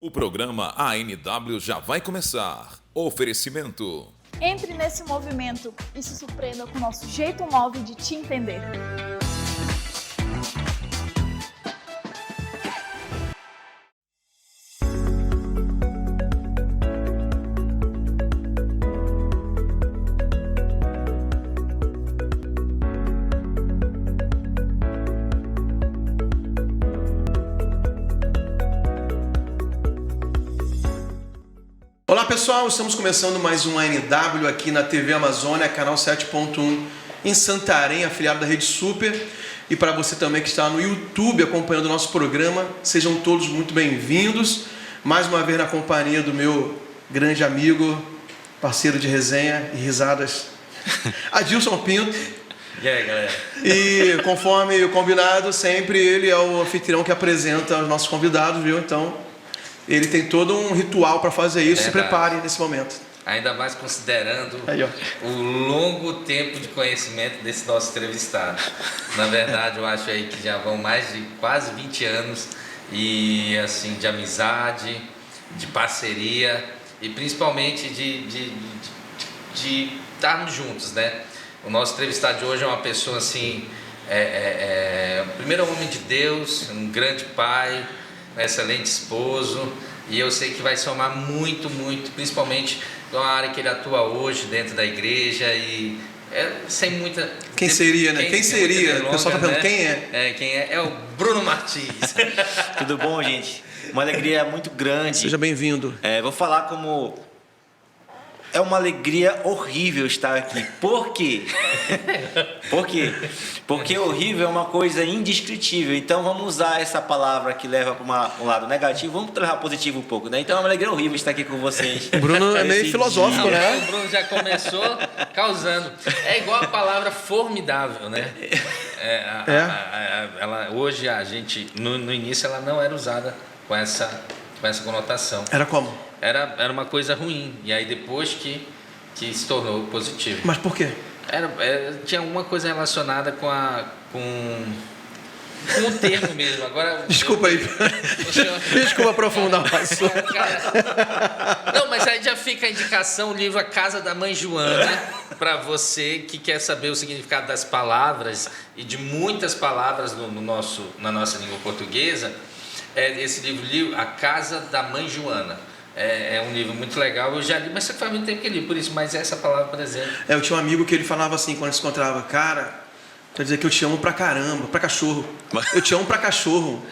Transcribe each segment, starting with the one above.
O programa ANW já vai começar. Oferecimento. Entre nesse movimento e se surpreenda com o nosso jeito móvel de te entender. Olá pessoal, estamos começando mais um ANW aqui na TV Amazônia, canal 7.1 em Santarém, afiliado da Rede Super. E para você também que está no YouTube acompanhando o nosso programa, sejam todos muito bem-vindos. Mais uma vez na companhia do meu grande amigo, parceiro de resenha e risadas, Adilson Pinto. E aí, galera? E conforme combinado, sempre ele é o anfitrião que apresenta os nossos convidados, viu? Então, ele tem todo um ritual para fazer isso. Se prepare nesse momento. Ainda mais considerando Aí, ó, o longo tempo de conhecimento desse nosso entrevistado. Na verdade, eu acho aí que já vão mais de quase 20 anos e assim de amizade, de parceria e principalmente de estarmos juntos, né? O nosso entrevistado de hoje é uma pessoa assim, primeiro homem de Deus, um grande pai, um excelente esposo, e eu sei que vai somar muito, principalmente na área que ele atua hoje dentro da igreja e sem muita... Quem seria, né? Quem seria? Delonga, o pessoal tá perguntando, né? quem é? É o Bruno Martins. Tudo bom, gente? Uma alegria muito grande. Seja bem-vindo. Vou falar como... É uma alegria horrível estar aqui. Por quê? Por quê? Porque horrível é uma coisa indescritível. Então vamos usar essa palavra que leva para um lado negativo. Vamos levar positivo um pouco, né? Então é uma alegria horrível estar aqui com vocês. O Bruno é meio Esse filosófico, dia. né? O Bruno já começou causando. É igual a palavra formidável, né? Ela, hoje a gente, no início, ela não era usada com essa conotação. Era como? Era uma coisa ruim. E aí depois que se tornou positivo. Mas por quê? Tinha alguma coisa relacionada com o termo mesmo. Agora, Desculpa aí. Desculpa aprofundar o assunto. Não, mas aí já fica a indicação, o livro A Casa da Mãe Joana, para você que quer saber o significado das palavras e de muitas palavras na nossa língua portuguesa. Esse livro, A Casa da Mãe Joana. É um livro muito legal, eu já li, mas faz muito tempo que li, por isso, mas essa palavra, por exemplo... Eu tinha um amigo que ele falava assim, quando se encontrava, cara, quer dizer que eu te amo pra caramba, pra cachorro. Eu te amo pra cachorro.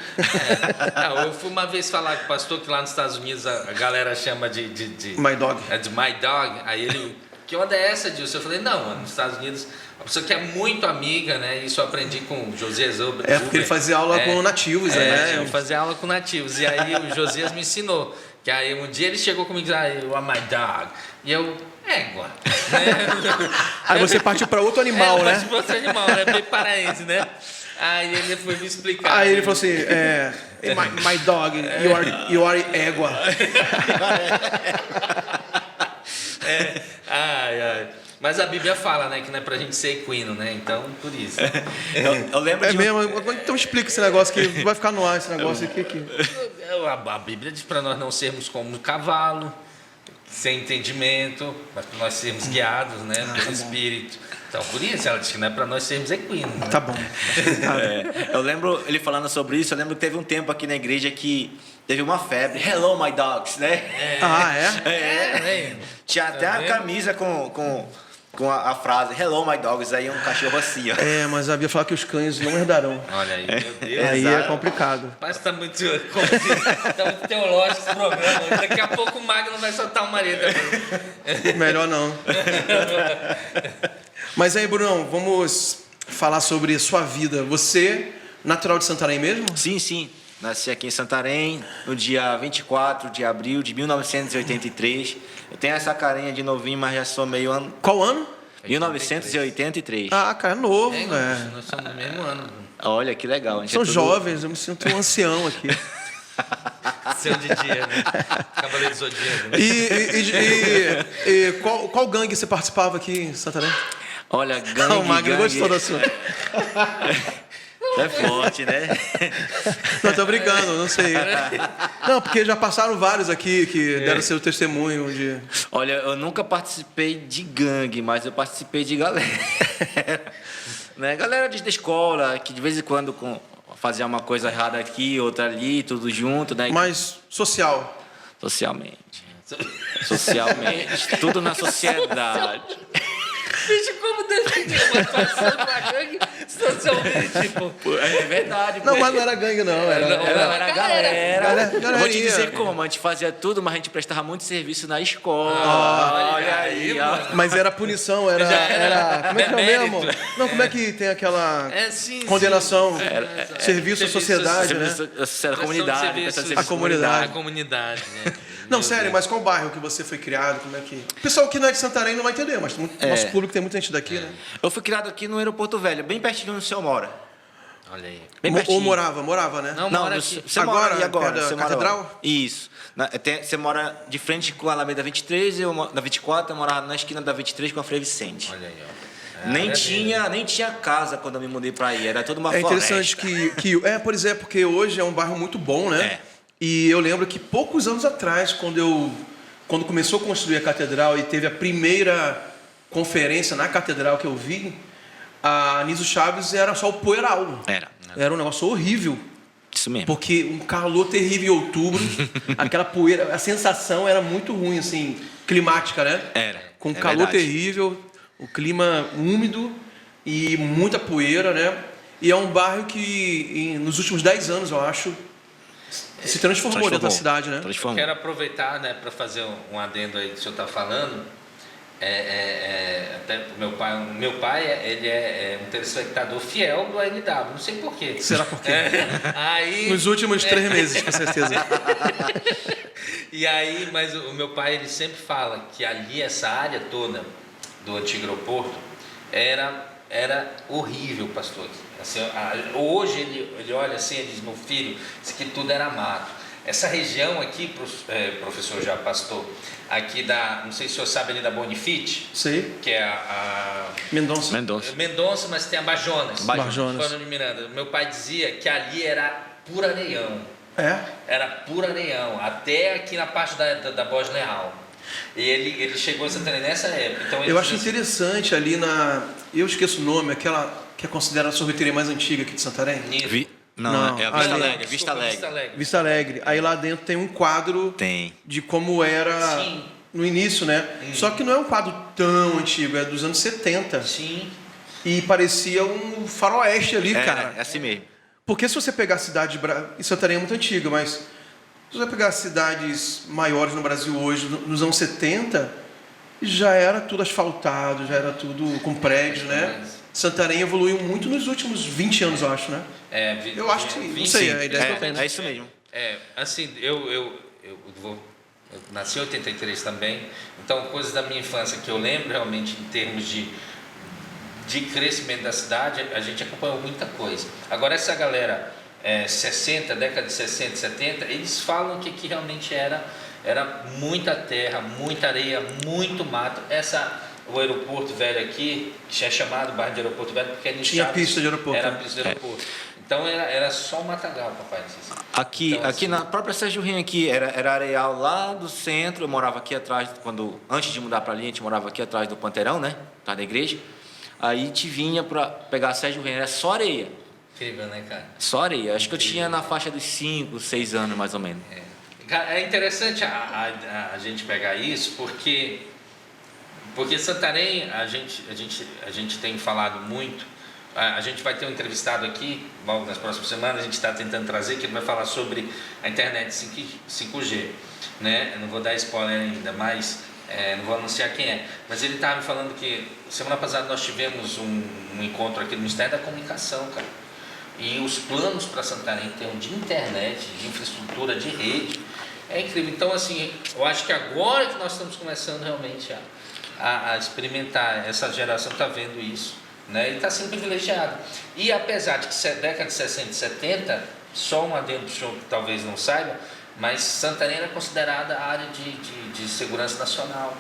Eu fui uma vez falar com o pastor que lá nos Estados Unidos a galera chama de My dog. de my dog, aí ele, que onda é essa, Dilson? Eu falei, não, mano, nos Estados Unidos, a pessoa que é muito amiga, né, isso eu aprendi com o Josias Uber. Porque ele fazia aula com nativos, né? Eu fazia aula com nativos, e aí o Josias me ensinou. Que aí um dia ele chegou comigo e disse, you are my dog. E eu, égua. Né? Aí você partiu para outro animal, né? Partiu para outro animal, né? Bem paraense, né? Aí ele foi me explicar. Aí ele falou assim, my dog, you are égua. Mas a Bíblia fala, né, que não é pra gente ser equino, né? Então, por isso. Eu lembro de mesmo? Então explica esse negócio que vai ficar no ar, esse negócio aqui. A Bíblia diz para nós não sermos como um cavalo, sem entendimento, mas para nós sermos guiados, né, pelo Espírito. Então, por isso ela diz que não é para nós sermos equinos. Né? Tá bom. Eu lembro ele falando sobre isso. Eu lembro que teve um tempo aqui na igreja que teve uma febre. Hello, my dogs, né? Tinha até a camisa com a frase Hello, my dogs. Aí um cachorro assim, ó. Mas a Bíblia fala que os cães não herdarão. Olha aí, meu Deus. Aí é complicado. Mas tá muito teológico esse programa. Daqui a pouco o Magno vai soltar uma mareta. Melhor não. Mas aí, Brunão, vamos falar sobre sua vida. Você, natural de Santarém mesmo? Sim. Nasci aqui em Santarém no dia 24 de abril de 1983. Eu tenho essa carinha de novinho, mas já sou meio... Qual ano? 1983. Cara, é novo, velho. Nós somos no mesmo ano. Olha, que legal. São jovens, eu me sinto um ancião aqui. Seu de dia, né? Cavaleiro do Zodíaco. Né? E qual gangue você participava aqui em Santarém? Olha, gangue. O Magno gostou da sua. É forte, né? Não, tô brincando, não sei. Não, porque já passaram vários aqui que deram seu testemunho de... Olha, eu nunca participei de gangue, mas eu participei de galera. Né? Galera da escola, que de vez em quando fazia uma coisa errada aqui, outra ali, tudo junto, né? Mais social. Socialmente. Tudo na sociedade. Bicho, como definir uma situação com a gangue socialmente? Tipo, É verdade. Não, mas não era gangue, não. Era Era galera. galerinha. Vou te dizer como, a gente fazia tudo, mas a gente prestava muito serviço na escola. olha aí, mano. Mas era punição, era como é que é mesmo? Demérito. Não, como é que tem aquela Sim. condenação? Sim. Serviço à sociedade, né? A comunidade. Serviço. prestava serviço A comunidade. A comunidade, né? Não, sério, mas qual bairro que você foi criado? Como é que... O pessoal que não é de Santarém não vai entender, mas nosso público tem muita gente daqui, né? Eu fui criado aqui no Aeroporto Velho, bem pertinho onde o senhor mora. Olha aí. Bem Ou pertinho. morava, né? Não, mora aqui. Você Agora, mora e agora? perto da Você mora catedral? onde? Isso. Você mora de frente com a Alameda 23, na 24, eu morava na esquina da 23 com a Frei Vicente. Olha aí, ó. Nem tinha casa quando eu me mudei para aí, era toda uma É floresta. interessante pois é, porque hoje é um bairro muito bom, né? É. E eu lembro que poucos anos atrás, quando começou a construir a catedral e teve a primeira conferência na catedral que eu vi, a Anísio Chaves era só o poeiral. Era um negócio horrível. Isso mesmo. Porque um calor terrível em outubro, aquela poeira, a sensação era muito ruim, assim, climática, né? Era. Com É calor verdade. terrível, o clima úmido e muita poeira, né? E é um bairro que, nos últimos 10 anos, eu acho, se transformou dentro da cidade, né? Transformou. Quero aproveitar, né, para fazer um adendo aí que o senhor está falando. Até o meu pai ele é um telespectador fiel do ANW, não sei porquê. Será por quê? Aí, Nos últimos 3 meses, com certeza. E aí, mas o meu pai ele sempre fala que ali essa área toda do antigo aeroporto era horrível, pastor. Assim, hoje ele olha assim e diz: meu filho, isso aqui tudo era mato. Essa região aqui, professor já pastor, aqui não sei se o senhor sabe ali da Bonifite, Sei. que é a Mendonça. mas tem a Bajonas. Bajonas. Falando de Miranda. Meu pai dizia que ali era puro areião. É? Era puro areião, até aqui na parte da Bos Leal. E ele chegou em Santarém nessa época. Então, Eu acho interessante ali eu esqueço o nome, aquela que é considerada a sorveteria mais antiga aqui de Santarém. Não, é a Vista ali. Alegre. Vista Alegre. Vista Alegre. Aí lá dentro tem um quadro de como era Sim. no início, né? Só que não é um quadro tão antigo, é dos anos 70. Sim. E parecia um faroeste ali, cara. É assim mesmo. Porque se você pegar a cidade... E Santarém é muito antiga, mas se você pegar cidades maiores no Brasil hoje, nos anos 70, já era tudo asfaltado, já era tudo com prédios, né? Santarém evoluiu muito nos últimos 20 anos, eu acho, né? Eu acho que... Não sei, a ideia que eu tenho. É isso mesmo. Assim, eu nasci em 83 também, então coisas da minha infância que eu lembro realmente em termos de crescimento da cidade, a gente acompanhou muita coisa. Agora essa galera 60, década de 60, 70, eles falam que aqui realmente era muita terra, muita areia, muito mato. O aeroporto velho aqui, que é chamado bairro de aeroporto velho, porque tinha pista de aeroporto. Era pista de aeroporto. Então era só matagal, papai. Aqui, Então, aqui na própria Sérgio Rim aqui, era areal lá do centro, eu morava aqui atrás, antes de mudar para ali, a gente morava aqui atrás do Panteirão, né? Atrás da igreja. Aí a gente vinha para pegar a Sérgio Rim, era só areia. Incrível, né, cara? Só areia. Acho que eu tinha na faixa dos 5, 6 anos, mais ou menos. É interessante a gente pegar isso, porque Santarém, a gente tem falado muito. A gente vai ter um entrevistado aqui, logo nas próximas semanas, a gente está tentando trazer, que ele vai falar sobre a internet 5G. Né? Eu não vou dar spoiler ainda, mas não vou anunciar quem é. Mas ele estava me falando que semana passada nós tivemos um encontro aqui no Ministério da Comunicação, cara. E os planos para Santarém em termos de internet, de infraestrutura, de rede, é incrível. Então, assim, eu acho que agora que nós estamos começando realmente a experimentar, essa geração está vendo isso, né? E está sendo privilegiado. E apesar de que década de 60 e 70, só um adendo para o senhor que talvez não saiba, mas Santarém era considerada área de segurança nacional,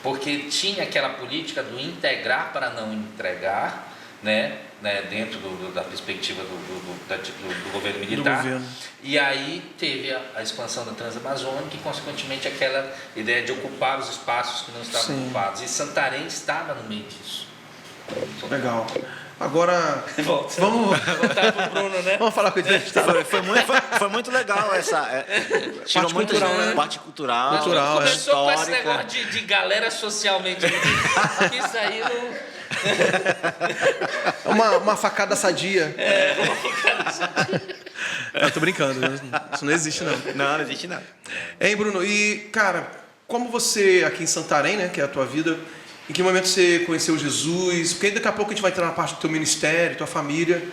porque tinha aquela política do integrar para não entregar, dentro da perspectiva do governo militar. Do governo. E aí teve a expansão da Transamazônica e, consequentemente, aquela ideia de ocupar os espaços que não estavam ocupados. E Santarém estava no meio disso. Legal. Agora, vamos voltar pro Bruno, né? Vamos falar com o entrevistado. Foi muito legal essa. Tirou muita cultural, né? parte cultural. Começou com esse histórica. negócio de galera socialmente. Isso aí não. Uma facada sadia. Uma facada sadia. Eu tô brincando, isso não existe não. Não existe nada. Hein, Bruno? E, cara, como você, aqui em Santarém, né, que é a tua vida, em que momento você conheceu Jesus? Porque daqui a pouco a gente vai entrar na parte do teu ministério, tua família.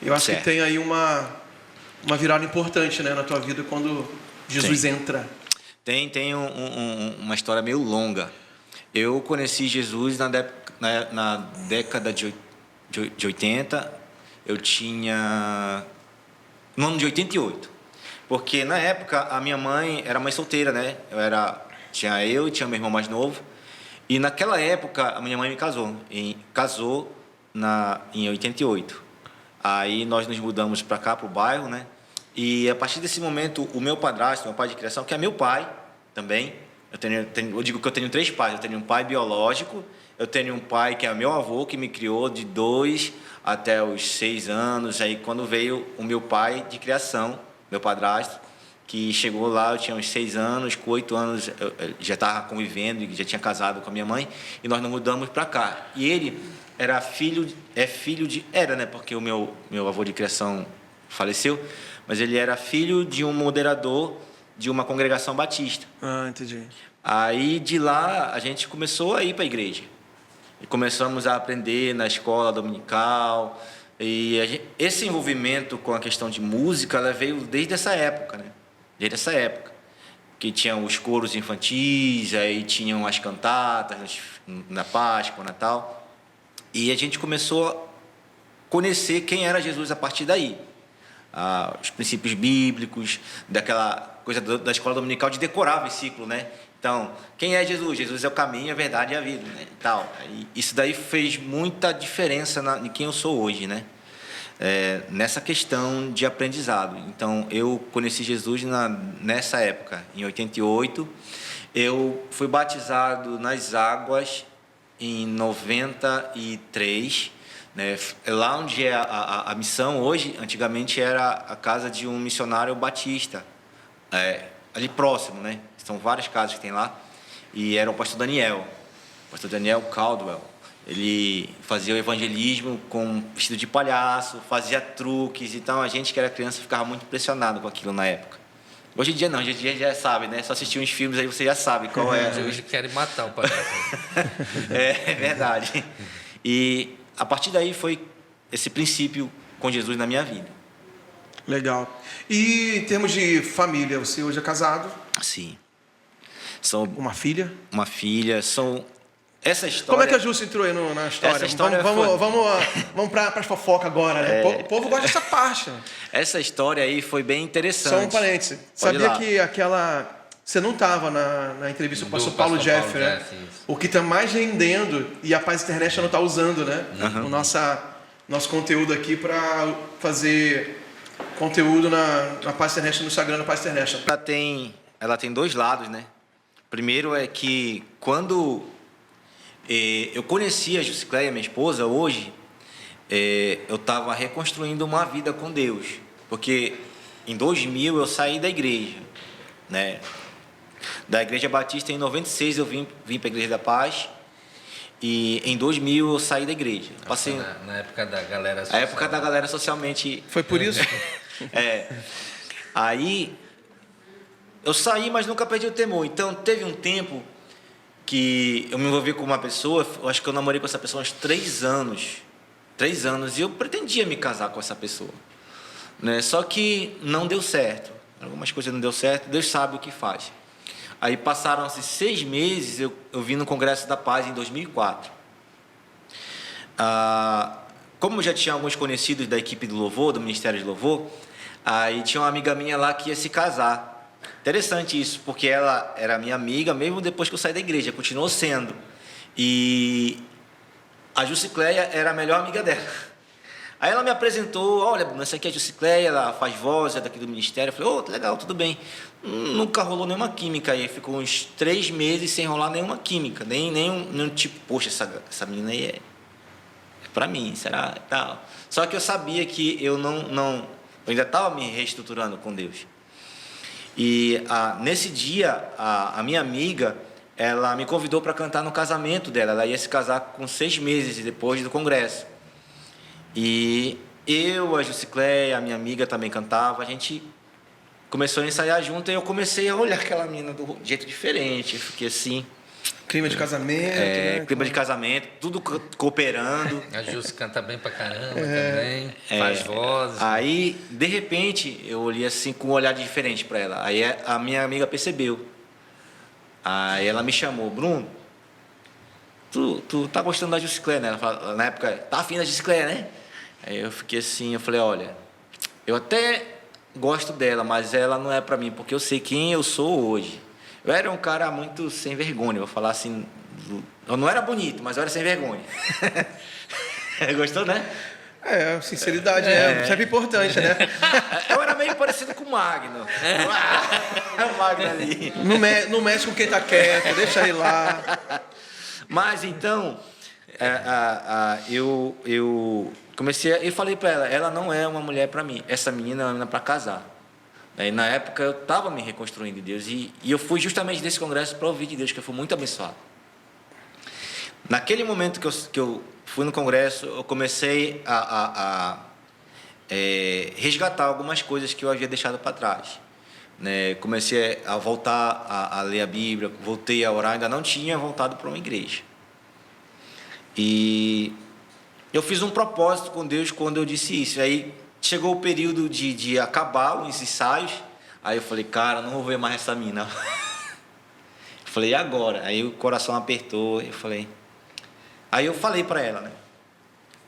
Eu acho que tem aí uma virada importante, né, na tua vida quando Jesus entra. Tem uma história meio longa. Eu conheci Jesus na década de 80. Eu tinha... no ano de 88. Porque na época a minha mãe era mãe solteira, né? Tinha meu irmão mais novo. E naquela época a minha mãe me casou. Em 88. Aí nós nos mudamos para cá, para o bairro, né? E a partir desse momento, o meu padrasto, meu pai de criação, que é meu pai também. Eu digo que eu tenho 3 pais. Eu tenho um pai biológico, eu tenho um pai que é meu avô, que me criou de 2 até os 6 anos. Aí quando veio o meu pai de criação, meu padrasto, que chegou lá, eu tinha uns 6 anos, com 8 anos eu já estava convivendo e já tinha casado com a minha mãe, e nós nos mudamos para cá. E ele era era, né, porque o meu avô de criação faleceu, mas ele era filho de um moderador de uma congregação batista. Ah, entendi. Aí de lá a gente começou a ir para a igreja. E começamos a aprender na escola dominical. E esse envolvimento com a questão de música, ela veio desde essa época, né? Desde essa época. Que tinham os coros infantis, aí tinham as cantatas na Páscoa, Natal. E a gente começou a conhecer quem era Jesus a partir daí. Os princípios bíblicos, daquela coisa da escola dominical de decorar o versículo, né? Então, quem é Jesus? Jesus é o caminho, a verdade e a vida, né? E isso daí fez muita diferença em quem eu sou hoje, né? Nessa questão de aprendizado. Então, eu conheci Jesus nessa época, em 88. Eu fui batizado nas águas em 93, né? Lá onde é a missão hoje, antigamente era a casa de um missionário batista, ali próximo, né? São várias casas que tem lá. E era o pastor Daniel Caldwell. Ele fazia o evangelismo vestido de palhaço, fazia truques. Então a gente que era criança ficava muito impressionado com aquilo na época. Hoje em dia não, hoje em dia já sabe, né? Só assistir uns filmes aí você já sabe qual é. Hoje querem matar o palhaço. É verdade. E a partir daí foi esse princípio com Jesus na minha vida. Legal. E em termos de família, você hoje é casado? Sim. Uma filha? Uma filha. Essa história... Como é que a Júcia entrou aí na história? Essa história vamos para as fofocas agora, né? O povo gosta dessa parte. Essa história aí foi bem interessante. Só um parêntese. Sabia que você não estava na entrevista com o pastor Paulo Jeff, né? O que está mais rendendo, e a Paz Internet não está usando, né? Uhum. O nosso conteúdo aqui para fazer conteúdo na Paz Internet, no Instagram da Paz Internet. Ela tem 2 lados, né? Primeiro é que quando eu conheci a Jusicléia, minha esposa, hoje, eu estava reconstruindo uma vida com Deus. Porque em 2000 eu saí da igreja, né? Da Igreja Batista em 96 eu vim para a Igreja da Paz. E em 2000 eu saí da igreja. Passei na época da galera social. A época da galera socialmente... Foi por isso? Aí eu saí, mas nunca perdi o temor. Então teve um tempo que eu me envolvi com uma pessoa, eu acho que eu namorei com essa pessoa uns 3 anos. 3 anos, e eu pretendia me casar com essa pessoa, né? Só que não deu certo. Algumas coisas não deu certo, Deus sabe o que faz. Aí passaram-se 6 meses, eu vim no Congresso da Paz em 2004. Como eu já tinha alguns conhecidos da equipe do Louvor, do Ministério de Louvor, aí tinha uma amiga minha lá que ia se casar. Interessante isso, porque ela era minha amiga, mesmo depois que eu saí da igreja, continuou sendo. E a Jucicleia era a melhor amiga dela. Aí ela me apresentou, olha, essa aqui é a Jucicleia, ela faz voz, é daqui do ministério. Eu falei, legal, tudo bem. Nunca rolou nenhuma química aí, ficou uns 3 meses sem rolar nenhuma química, nenhum tipo, poxa, essa menina aí é pra mim, será? Tal. Só que eu sabia que eu eu ainda estava me reestruturando com Deus. E nesse dia, a minha amiga, ela me convidou para cantar no casamento dela. Ela ia se casar com 6 meses depois do congresso. E eu, a Jucicleia, a minha amiga também cantava. A gente começou a ensaiar junto e eu comecei a olhar aquela menina do jeito diferente. Eu fiquei assim... Clima de casamento, né? Clima de casamento, tudo cooperando. A Jus canta bem pra caramba também, faz vozes. Aí, de repente, eu olhei assim com um olhar diferente para ela. Aí a minha amiga percebeu. Aí ela me chamou, Bruno, tu tá gostando da Jucicleia, né? Ela falou, na época, tá afim da Jucicleia, né? Aí eu fiquei assim, eu falei, olha, eu até gosto dela, mas ela não é para mim, porque eu sei quem eu sou hoje. Eu era um cara muito sem vergonha, vou falar assim. Eu não era bonito, mas eu era sem vergonha. Gostou, né? Sinceridade é sempre importante, né? Eu era meio parecido com o Magno. O Magno ali. Não mexe com quem tá quieto, deixa ele lá. Mas então, eu comecei, eu falei para ela não é uma mulher para mim, essa menina é uma menina para casar. Aí, na época eu estava me reconstruindo em Deus e eu fui justamente desse congresso para ouvir de Deus, que eu fui muito abençoado. Naquele momento que eu fui no congresso, eu comecei a resgatar algumas coisas que eu havia deixado para trás. Né? Comecei a voltar a ler a Bíblia, voltei a orar, ainda não tinha voltado para uma igreja. E eu fiz um propósito com Deus quando eu disse isso. Aí chegou o período de acabar os ensaios. Aí eu falei, cara, não vou ver mais essa mina. Eu falei, e agora? Aí o coração apertou. Aí eu falei para ela, né?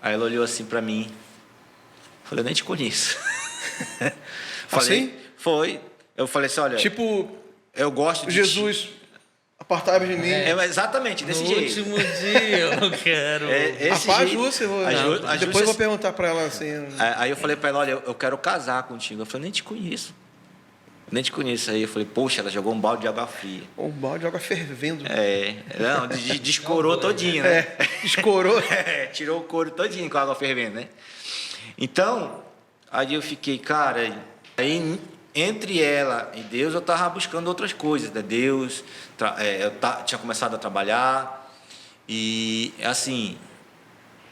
Aí ela olhou assim para mim. Eu falei, eu nem te conheço. Assim? Foi. Eu falei assim, olha... Tipo, eu gosto de Jesus, apartai-vos de mim. Exatamente, desse no jeito. último dia eu não quero. Rapaz, depois eu vou perguntar para ela assim... Aí eu falei para ela, olha, eu quero casar contigo. Eu falei, nem te conheço. Nem te conheço. Aí eu falei, poxa, ela jogou um balde de água fria. Um balde de água fervendo. Não, descorou todinho, né? Escorou. Tirou o couro todinho com a água fervendo, né? Então, aí eu fiquei, cara... Aí, entre ela e Deus, eu estava buscando outras coisas, né? Deus, eu tinha começado a trabalhar e, assim,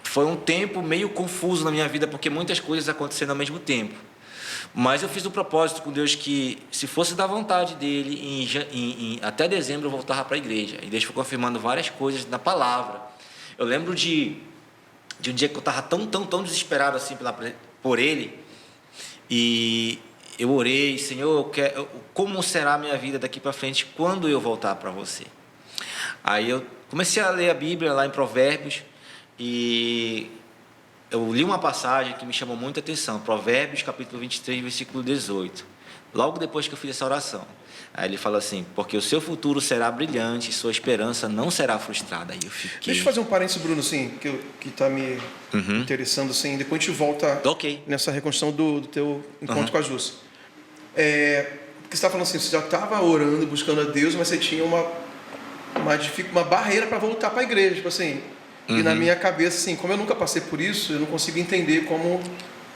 foi um tempo meio confuso na minha vida, porque muitas coisas aconteceram ao mesmo tempo. Mas eu fiz um propósito com Deus que, se fosse da vontade dele, até dezembro eu voltava para a igreja. E Deus foi confirmando várias coisas na palavra. Eu lembro de um dia que eu estava tão desesperado assim por ele, e eu orei, Senhor, como será a minha vida daqui para frente quando eu voltar para você? Aí eu comecei a ler a Bíblia lá em Provérbios e eu li uma passagem que me chamou muita atenção, Provérbios capítulo 23, versículo 18, logo depois que eu fiz essa oração. Aí ele fala assim, porque o seu futuro será brilhante, sua esperança não será frustrada. Aí eu fiquei... Deixa eu fazer um parênteses, Bruno, assim, que está me interessando, assim, depois a gente volta nessa reconstrução do teu encontro com a Jus. Porque você está falando assim, você já estava orando, buscando a Deus, mas você tinha uma barreira para voltar para a igreja, tipo assim. E na minha cabeça, assim, como eu nunca passei por isso, eu não consigo entender como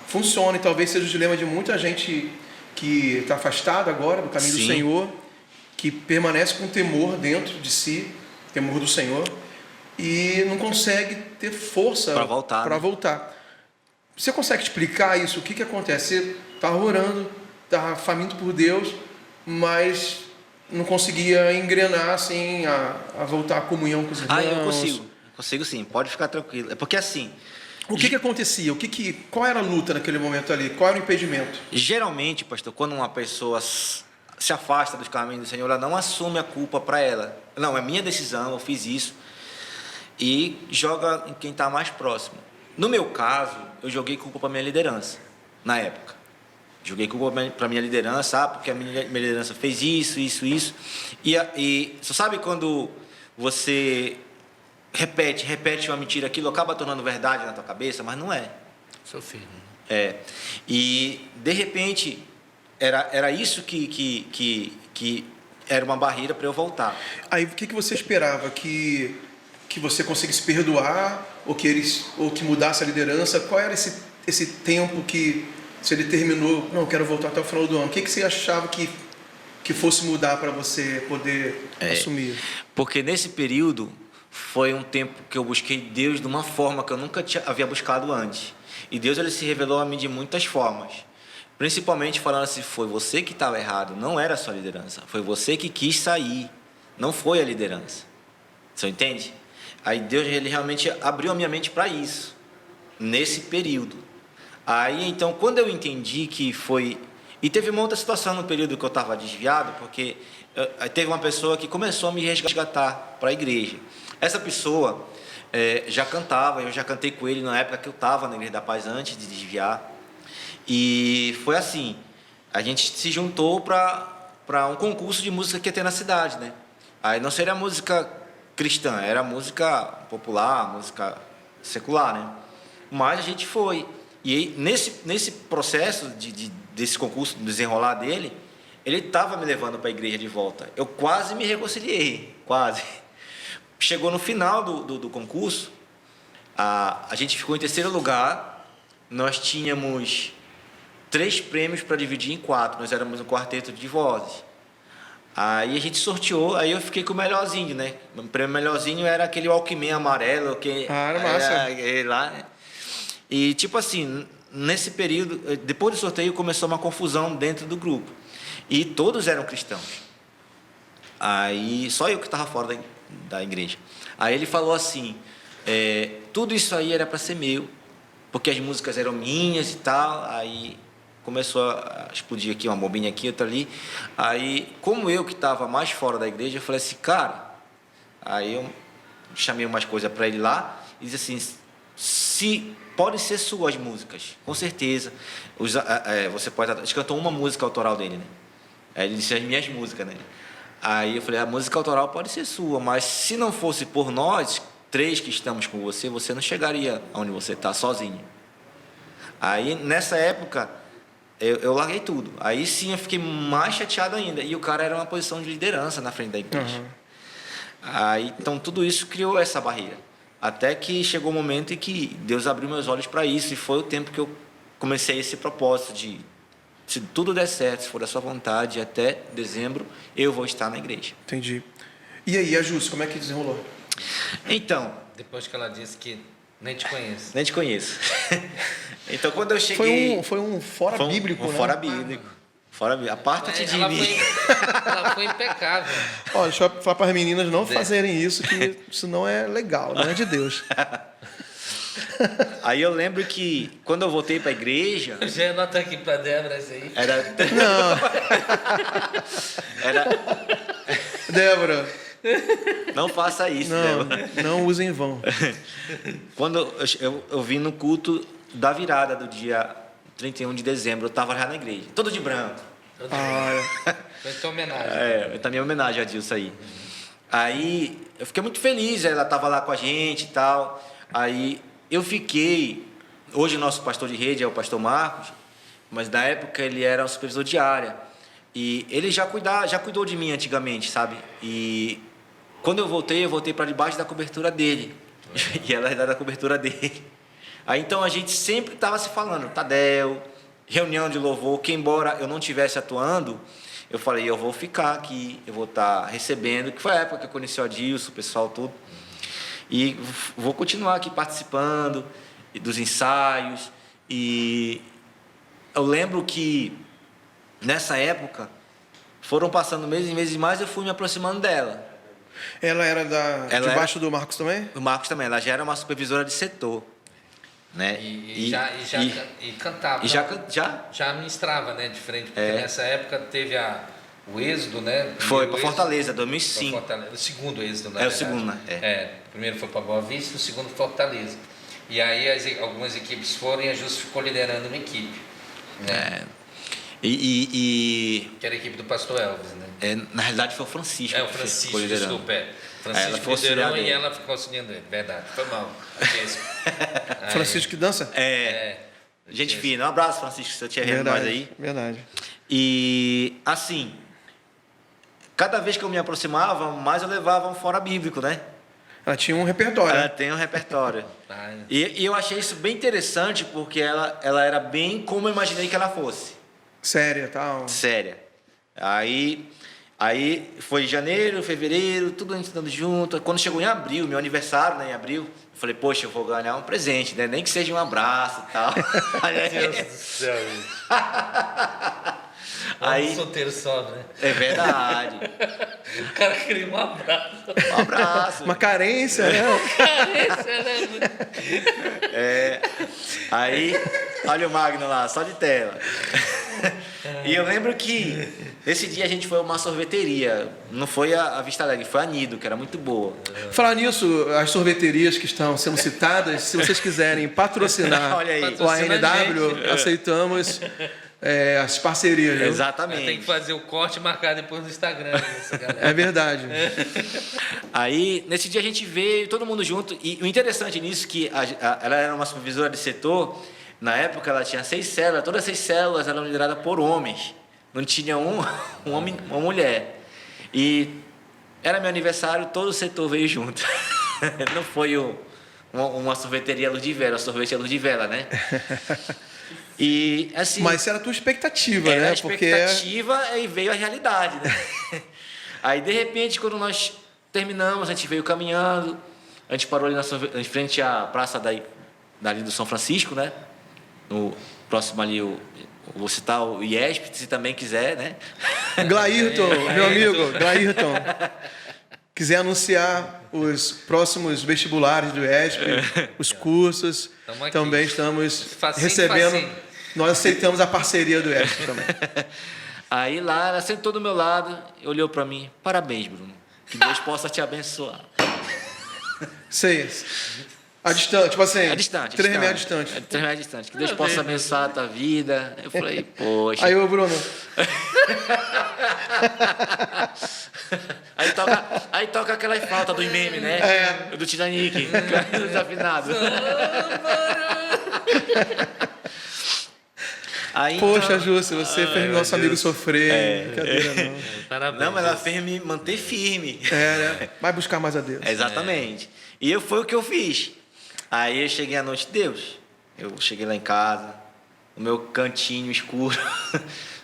funciona, e talvez seja o dilema de muita gente que está afastada agora do caminho do Senhor, que permanece com temor dentro de si, temor do Senhor, e não consegue ter força para voltar. Você consegue explicar isso? O que acontece? Você está orando, está faminto por Deus, mas não conseguia engrenar assim, a voltar à comunhão com os irmãos. Eu consigo sim, pode ficar tranquilo. É porque assim... O que acontecia? Qual era a luta naquele momento ali? Qual era o impedimento? Geralmente, pastor, quando uma pessoa se afasta dos caminhos do Senhor, ela não assume a culpa para ela. Não, é minha decisão, eu fiz isso. E joga em quem está mais próximo. No meu caso, eu joguei culpa para minha liderança, na época. Joguei culpa para minha liderança, porque a minha liderança fez isso. E só sabe quando você repete uma mentira, aquilo acaba tornando verdade na tua cabeça, mas não é. Sou filho. E de repente era isso que era uma barreira para eu voltar. Aí o que você esperava? Que você conseguisse perdoar ou que mudasse a liderança? Qual era esse tempo que você determinou, não, eu quero voltar até o final do ano? O que você achava que fosse mudar para você poder assumir? Porque nesse período foi um tempo que eu busquei Deus de uma forma que eu nunca havia buscado antes. E Deus ele se revelou a mim de muitas formas. Principalmente falando assim, foi você que estava errado, não era a sua liderança. Foi você que quis sair, não foi a liderança. Você entende? Aí Deus ele realmente abriu a minha mente para isso, nesse período. Aí então, quando eu entendi que foi... E teve uma outra situação no período que eu estava desviado, porque teve uma pessoa que começou a me resgatar para a igreja. Essa pessoa já cantava, eu já cantei com ele na época que eu estava na Igreja da Paz, antes de desviar. E foi assim, a gente se juntou para um concurso de música que ia ter na cidade, né? Aí não seria música cristã, era música popular, música secular, né? Mas a gente foi. E aí, nesse processo desse concurso, do desenrolar dele, ele estava me levando para a igreja de volta. Eu quase me reconciliei, quase. Chegou no final do concurso, a gente ficou em terceiro lugar, nós tínhamos 3 prêmios para dividir em 4, nós éramos um quarteto de vozes. Aí a gente sorteou, aí eu fiquei com o melhorzinho, né? O prêmio melhorzinho era aquele Walkman amarelo, que era massa. Lá, né? E tipo assim, nesse período, depois do sorteio começou uma confusão dentro do grupo. E todos eram cristãos. Aí só eu que estava fora da igreja. Aí ele falou assim, tudo isso aí era para ser meu, porque as músicas eram minhas e tal. Aí começou a explodir aqui, uma bombinha aqui, outra ali. Aí, como eu que estava mais fora da igreja, eu falei assim, cara... Aí eu chamei umas coisas para ele lá e disse assim, se podem ser suas músicas, com certeza. Você pode... A gente cantou uma música autoral dele, né? Aí ele disse as minhas músicas, né? Aí eu falei, a música autoral pode ser sua, mas se não fosse por nós 3 que estamos com você, você não chegaria onde você está sozinho. Aí, nessa época, eu larguei tudo. Aí sim eu fiquei mais chateado ainda. E o cara era uma posição de liderança na frente da igreja. Uhum. Aí, então tudo isso criou essa barreira. Até que chegou o momento em que Deus abriu meus olhos para isso. E foi o tempo que eu comecei esse propósito de, se tudo der certo, se for da sua vontade, até dezembro eu vou estar na igreja. Entendi. E aí, a Jússia, como é que desenrolou? Então... Depois que ela disse que nem te conheço. Nem te conheço. Então, quando eu cheguei... Foi um fora bíblico, né? Fora bíblico. Aparta-te de mim. Ela foi impecável. Olha, deixa eu falar para as meninas não fazerem isso, que isso não é legal, não é de Deus. Aí eu lembro que, quando eu voltei para a igreja... Eu já anota aqui para Débora isso aí. Débora... Não faça isso, Débora. Não use em vão. Quando eu vim no culto da virada do dia 31 de dezembro, eu estava já na igreja, todo de branco. Foi tua homenagem. Tá minha homenagem a Dilson aí. Aí eu fiquei muito feliz, ela estava lá com a gente e tal. Aí eu fiquei... Hoje o nosso pastor de rede é o pastor Marcos, mas na época ele era um supervisor de área. E ele já cuidou de mim antigamente, sabe? E quando eu voltei para debaixo da cobertura dele. E ela era da cobertura dele. Aí então a gente sempre estava se falando, Tadel, reunião de louvor, que embora eu não estivesse atuando, eu falei, eu vou ficar aqui, eu vou estar recebendo, que foi a época que eu conheci o Adilson, o pessoal todo. E vou continuar aqui participando dos ensaios. E eu lembro que nessa época, foram passando meses e mais, eu fui me aproximando dela. Ela era debaixo do Marcos também? O Marcos também, ela já era uma supervisora de setor. Né? E cantava. E já ministrava, né, de frente, porque nessa época teve o êxodo, né? Foi para Fortaleza, 2005. O segundo êxodo, na verdade. O segundo, né? O primeiro foi para Boa Vista, o segundo Fortaleza. E aí algumas equipes foram e a Jússia ficou liderando uma equipe, né? Que era a equipe do pastor Elvis, né? Na realidade foi o Francisco. É o que Francisco, ficou liderando. desculpa. Aí ela Francisco ficou liderou auxiliar e dele. ela ficou auxiliando ele. Verdade, foi mal. Francisco. Francisco que dança? Gente fina. Um abraço, Francisco, se eu estiver vendo nós aí. Verdade. E, assim, cada vez que eu me aproximava, mais eu levava um fora bíblico, né? Ela tinha um repertório. Ela tem um repertório. E eu achei isso bem interessante, porque ela era bem como eu imaginei que ela fosse. Séria e tal. Séria. Aí foi janeiro, fevereiro, tudo a gente andando junto. Quando chegou em abril, meu aniversário, né, em abril, eu falei, poxa, eu vou ganhar um presente, né? Nem que seja um abraço e tal. Meu Deus do céu. Aí, solteiro só, né? é verdade. O cara queria um abraço. Um abraço. Uma carência, né? Aí, olha o Magno lá, só de tela. E eu lembro que esse dia a gente foi a uma sorveteria. Não foi a Vista Alegre, foi a Nido, que era muito boa. Falar nisso, as sorveterias que estão sendo citadas, se vocês quiserem patrocinar Olha aí. o ANW, aceitamos as parcerias. Viu? Exatamente. Tem que fazer o corte e marcar depois no Instagram. Essa galera. É verdade. Aí, nesse dia a gente veio, todo mundo junto. E o interessante nisso é que ela era uma supervisora de setor. Na época ela tinha 6 células, todas as 6 células eram lideradas por homens. Não tinha um homem, uma mulher. E era meu aniversário, todo o setor veio junto. Não foi uma sorveteria luz de vela, sorvete luz de vela, né? E assim. Mas essa era a tua expectativa, Era né? a expectativa e veio a realidade, né? Aí, de repente, quando nós terminamos, a gente veio caminhando, a gente parou ali em frente à praça dali do São Francisco, né? No próximo ali, vou citar o IESP, se também quiser, né? Glairton, meu amigo, Glairton. Quiser anunciar os próximos vestibulares do IESP, os cursos, também estamos recebendo. Nós aceitamos a parceria do IESP também. Aí lá, ela sentou do meu lado, olhou para mim, parabéns, Bruno, que Deus possa te abençoar. Sei. A distante, tipo assim, A distante. 3 remédios distantes. 3 remédios distantes. Que Deus possa abençoar a tua vida. Eu falei, poxa. Aí, ô Bruno. Aí toca aquela flauta do meme, né? Do Titanic. Desafinado. Aí, Poxa, então, Júcio, você fez nosso amigo sofrer. Brincadeira, não. Parabéns. Não, mas ela fez me manter firme. Né? Vai buscar mais a Deus. Exatamente. E foi o que eu fiz. Aí eu cheguei à noite, Deus. Eu cheguei lá em casa, no meu cantinho escuro.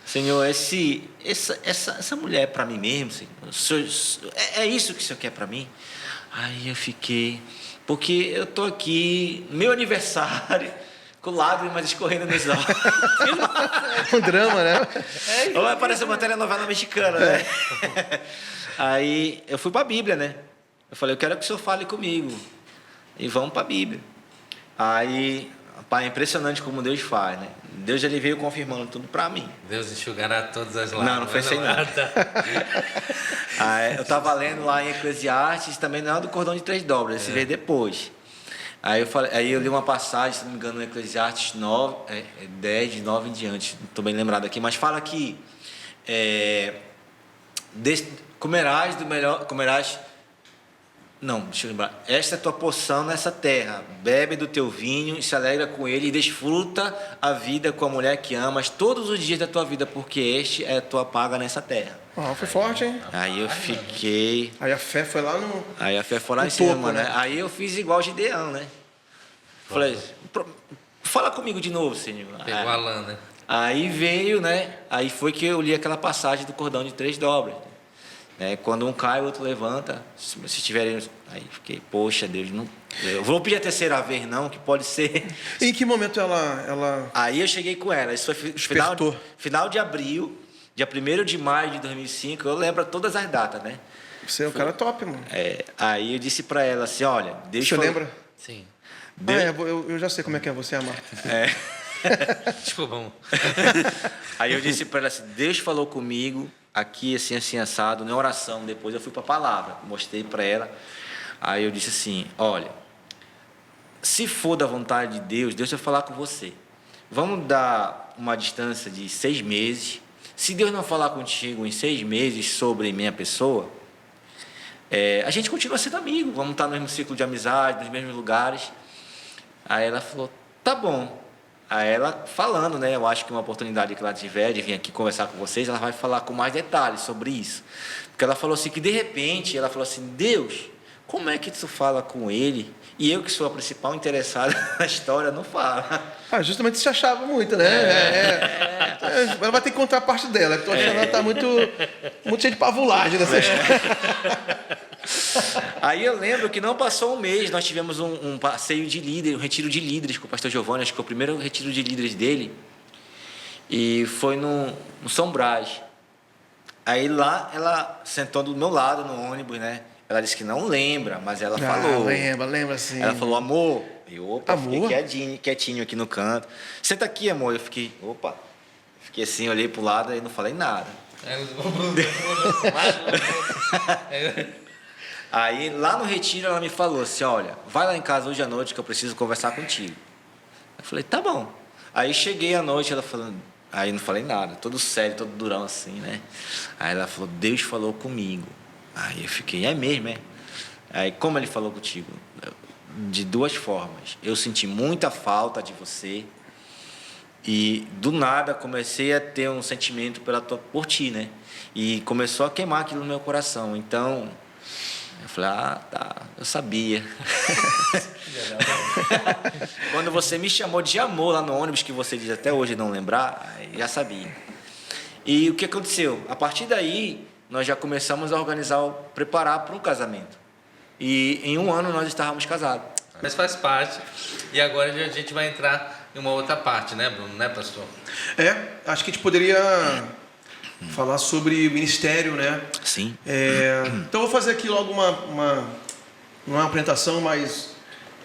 Senhor, essa mulher é para mim mesmo, Senhor? É isso que o Senhor quer para mim? Aí eu fiquei, porque eu tô aqui, meu aniversário, com lágrimas escorrendo nos olhos. Um drama, né? Ou parece uma telenovela mexicana, né? Aí eu fui para a Bíblia, né? Eu falei, eu quero que o Senhor fale comigo. E vamos para a Bíblia. Aí, pai, é impressionante como Deus faz, né? Deus ele veio confirmando tudo para mim. Deus enxugará todas as lágrimas. Não foi sem nada. Aí, eu estava lendo lá em Eclesiastes, também não é do cordão de 3 dobras, esse veio depois. Aí eu li uma passagem, se não me engano, no Eclesiastes 10, de 9 em diante, não estou bem lembrado aqui, mas fala que comerás do melhor, não, deixa eu lembrar. Esta é a tua porção nessa terra. Bebe do teu vinho e se alegra com ele e desfruta a vida com a mulher que amas todos os dias da tua vida, porque este é a tua paga nessa terra. Foi forte, hein? Aí eu fiquei. Aí a fé foi lá no. Aí a fé foi lá no em cima, topo, né? Aí eu fiz igual Gideão, né? Falei, fala comigo de novo, Senhor. Pegou a lã, né? Aí veio, né? Aí foi que eu li aquela passagem do cordão de 3 dobras. Quando um cai, o outro levanta. Se tiverem. Aí fiquei, poxa, Deus, não. Eu vou pedir a terceira vez, não, que pode ser. Em que momento ela. Aí eu cheguei com ela. Isso foi final de abril, dia 1º de maio de 2005. Eu lembro todas as datas, né? Você é um cara top, mano. Aí eu disse pra ela assim: olha, Deus. Você lembra? Sim. Eu já sei como é que é você, a Marta. Desculpa, vamos. Aí eu disse pra ela assim: Deus falou comigo. Aqui, assim, assado, na oração, depois eu fui para a palavra, mostrei para ela, aí eu disse assim, olha, se for da vontade de Deus, Deus vai falar com você, vamos dar uma distância de 6 meses. Se Deus não falar contigo em 6 meses sobre minha pessoa, a gente continua sendo amigo, vamos estar no mesmo ciclo de amizade, nos mesmos lugares. Aí ela falou, tá bom. Aí ela falando, né? Eu acho que uma oportunidade que ela tiver de vir aqui conversar com vocês, ela vai falar com mais detalhes sobre isso. Porque ela falou assim que de repente, ela falou assim, Deus, como é que tu fala com ele? E eu que sou a principal interessada na história, não fala. Justamente se achava muito, né? Ela vai ter que contar a parte dela. Eu tô achando que ela tá muito cheia de pavulagem nessa história. Aí eu lembro que não passou um mês, nós tivemos um passeio de líderes, um retiro de líderes com o pastor Giovanni, acho que foi o primeiro retiro de líderes dele, e foi no São Brás. Aí lá, ela sentou do meu lado no ônibus, né? Ela disse que não lembra, mas ela falou. Lembra sim. Ela falou, amor. Eu, opa, amor? Fiquei quietinho aqui no canto. Senta aqui, amor. Eu fiquei, opa. Fiquei assim, olhei pro lado e não falei nada. Aí, lá no retiro, ela me falou assim, olha, vai lá em casa hoje à noite que eu preciso conversar contigo. Eu falei, tá bom. Aí, cheguei à noite, ela falando, aí não falei nada, todo sério, todo durão assim, né? Aí ela falou, Deus falou comigo. Aí eu fiquei, é mesmo, é? Aí, como ele falou contigo? De 2 formas. Eu senti muita falta de você e, do nada, comecei a ter um sentimento por ti, né? E começou a queimar aquilo no meu coração. Então, eu falei, tá, eu sabia. Quando você me chamou de amor lá no ônibus, que você diz até hoje não lembrar, aí já sabia. E o que aconteceu? A partir daí, nós já começamos a preparar para um casamento. E em 1 ano nós estávamos casados. Mas faz parte. E agora a gente vai entrar em uma outra parte, né, Bruno? Né, pastor? Acho que a gente poderia falar sobre ministério, né? Sim. Então eu vou fazer aqui logo não é uma apresentação, mas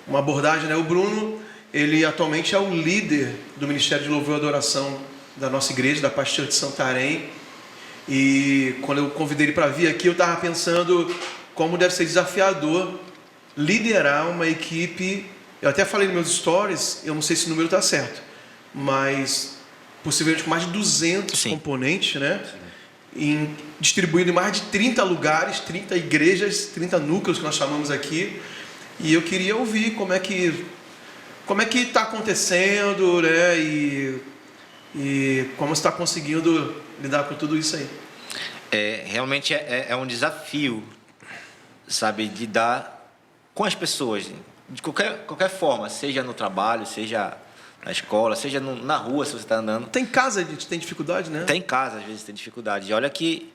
uma abordagem, né? O Bruno, ele atualmente é o líder do Ministério de Louvor e Adoração da nossa igreja, da Paz Church de Santarém. E quando eu convidei ele para vir aqui, eu estava pensando como deve ser desafiador liderar uma equipe. Eu até falei nos meus stories, eu não sei se o número está certo, mas possivelmente com mais de 200 componentes, né? Distribuído em mais de 30 lugares, 30 igrejas, 30 núcleos que nós chamamos aqui. E eu queria ouvir como é que está acontecendo, né? E como você está conseguindo lidar com tudo isso aí. Realmente é um desafio, sabe, lidar com as pessoas, de qualquer forma, seja no trabalho, seja na escola, seja na rua, se você está andando. Tem casa, a gente tem dificuldade, né? Tem casa, às vezes tem dificuldade. E olha que...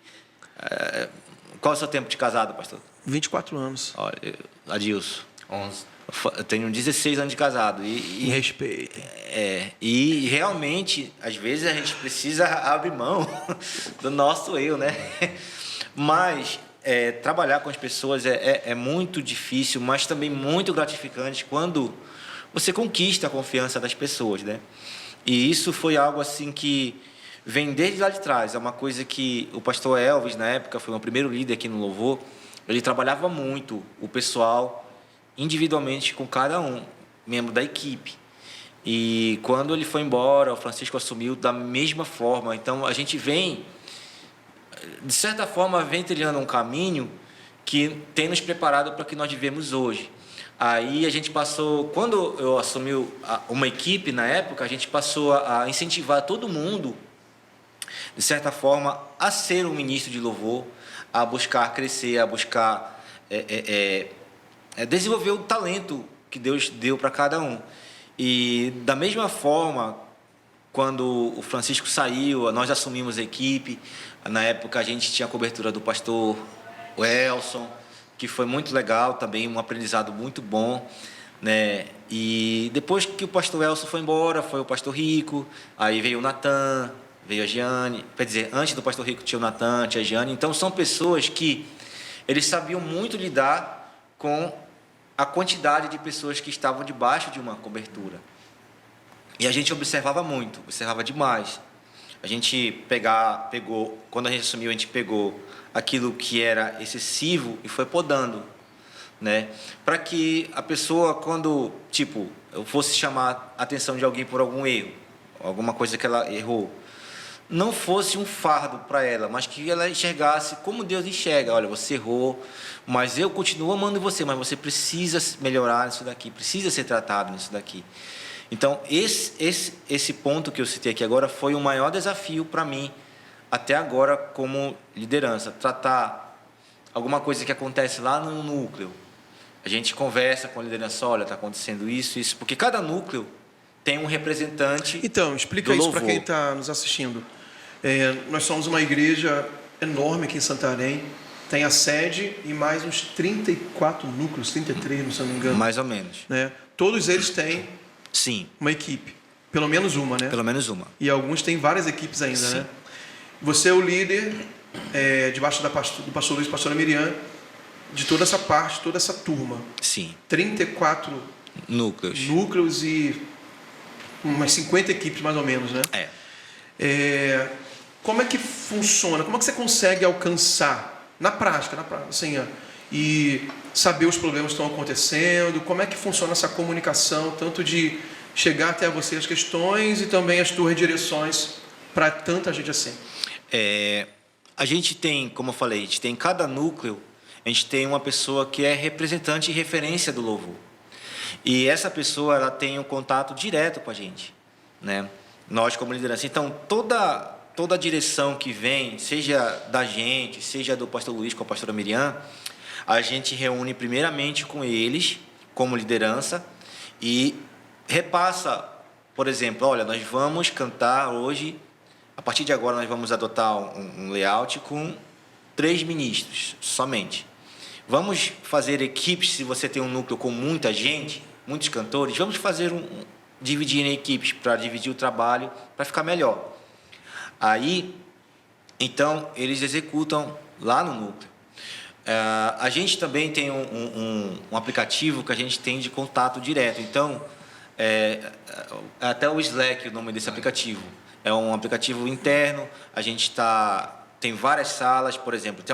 qual é o seu tempo de casado, pastor? 24 anos. Olha, Adilson. 11. Eu tenho 16 anos de casado. E respeito. E realmente, às vezes, a gente precisa abrir mão do nosso eu, né? Mas trabalhar com as pessoas é muito difícil, mas também muito gratificante quando você conquista a confiança das pessoas, né? E isso foi algo assim que vem desde lá de trás. É uma coisa que o pastor Elvis, na época, foi o meu primeiro líder aqui no Louvor. Ele trabalhava muito o pessoal individualmente com cada membro da equipe. E quando ele foi embora, o Francisco assumiu da mesma forma. Então, a gente vem, de certa forma, vem trilhando um caminho que tem nos preparado para o que nós vivemos hoje. Aí a gente passou, quando eu assumi uma equipe na época, a gente passou a incentivar todo mundo, de certa forma, a ser um ministro de louvor, a buscar crescer, a buscar desenvolver o talento que Deus deu para cada um. E da mesma forma, quando o Francisco saiu, nós assumimos a equipe. Na época a gente tinha a cobertura do pastor Elson, que foi muito legal também, um aprendizado muito bom, né? E depois que o pastor Elson foi embora, foi o pastor Rico, aí veio o Natan, veio a Giane, quer dizer, antes do pastor Rico tinha o Natan, tinha a Giane. Então são pessoas que eles sabiam muito lidar com a quantidade de pessoas que estavam debaixo de uma cobertura. E a gente observava muito, observava demais. A gente pegou, quando a gente assumiu, a gente pegou aquilo que era excessivo e foi podando, né? Para que a pessoa, quando, eu fosse chamar a atenção de alguém por algum erro, alguma coisa que ela errou, não fosse um fardo para ela, mas que ela enxergasse como Deus enxerga. Olha, você errou, mas eu continuo amando você, mas você precisa melhorar nisso daqui, precisa ser tratado nisso daqui. Então, esse ponto que eu citei aqui agora foi o maior desafio para mim, até agora, como liderança. Tratar alguma coisa que acontece lá no núcleo. A gente conversa com a liderança, olha, está acontecendo isso, porque cada núcleo tem um representante. Então, explica isso para quem está nos assistindo. Nós somos uma igreja enorme aqui em Santarém, tem a sede e mais uns 34 núcleos, 33, se não me engano. Mais ou menos. Né? Todos eles têm Sim. uma equipe, pelo menos uma, né? Pelo menos uma. E alguns têm várias equipes ainda, Sim. né? Você é o líder, debaixo do pastor Luiz e pastora Miriam, de toda essa parte, toda essa turma. Sim. 34 núcleos e umas 50 equipes mais ou menos, né? Como é que funciona? Como é que você consegue alcançar na prática, assim, e saber os problemas que estão acontecendo? Como é que funciona essa comunicação, tanto de chegar até você as questões e também as tuas direções para tanta gente assim? A gente tem, como eu falei, a gente tem em cada núcleo, a gente tem uma pessoa que é representante e referência do louvor. E essa pessoa, ela tem um contato direto com a gente, né? Nós como liderança. Então, toda a direção que vem, seja da gente, seja do pastor Luiz com a pastora Miriam, a gente reúne primeiramente com eles, como liderança, e repassa, por exemplo, olha, nós vamos cantar hoje, a partir de agora nós vamos adotar um layout com 3 ministros somente. Vamos fazer equipes, se você tem um núcleo com muita gente, muitos cantores, vamos fazer dividir em equipes para dividir o trabalho, para ficar melhor. Aí, então, eles executam lá no núcleo. A gente também tem um aplicativo que a gente tem de contato direto. Então, até o Slack, o nome desse aplicativo. É um aplicativo interno, a gente tem várias salas, por exemplo,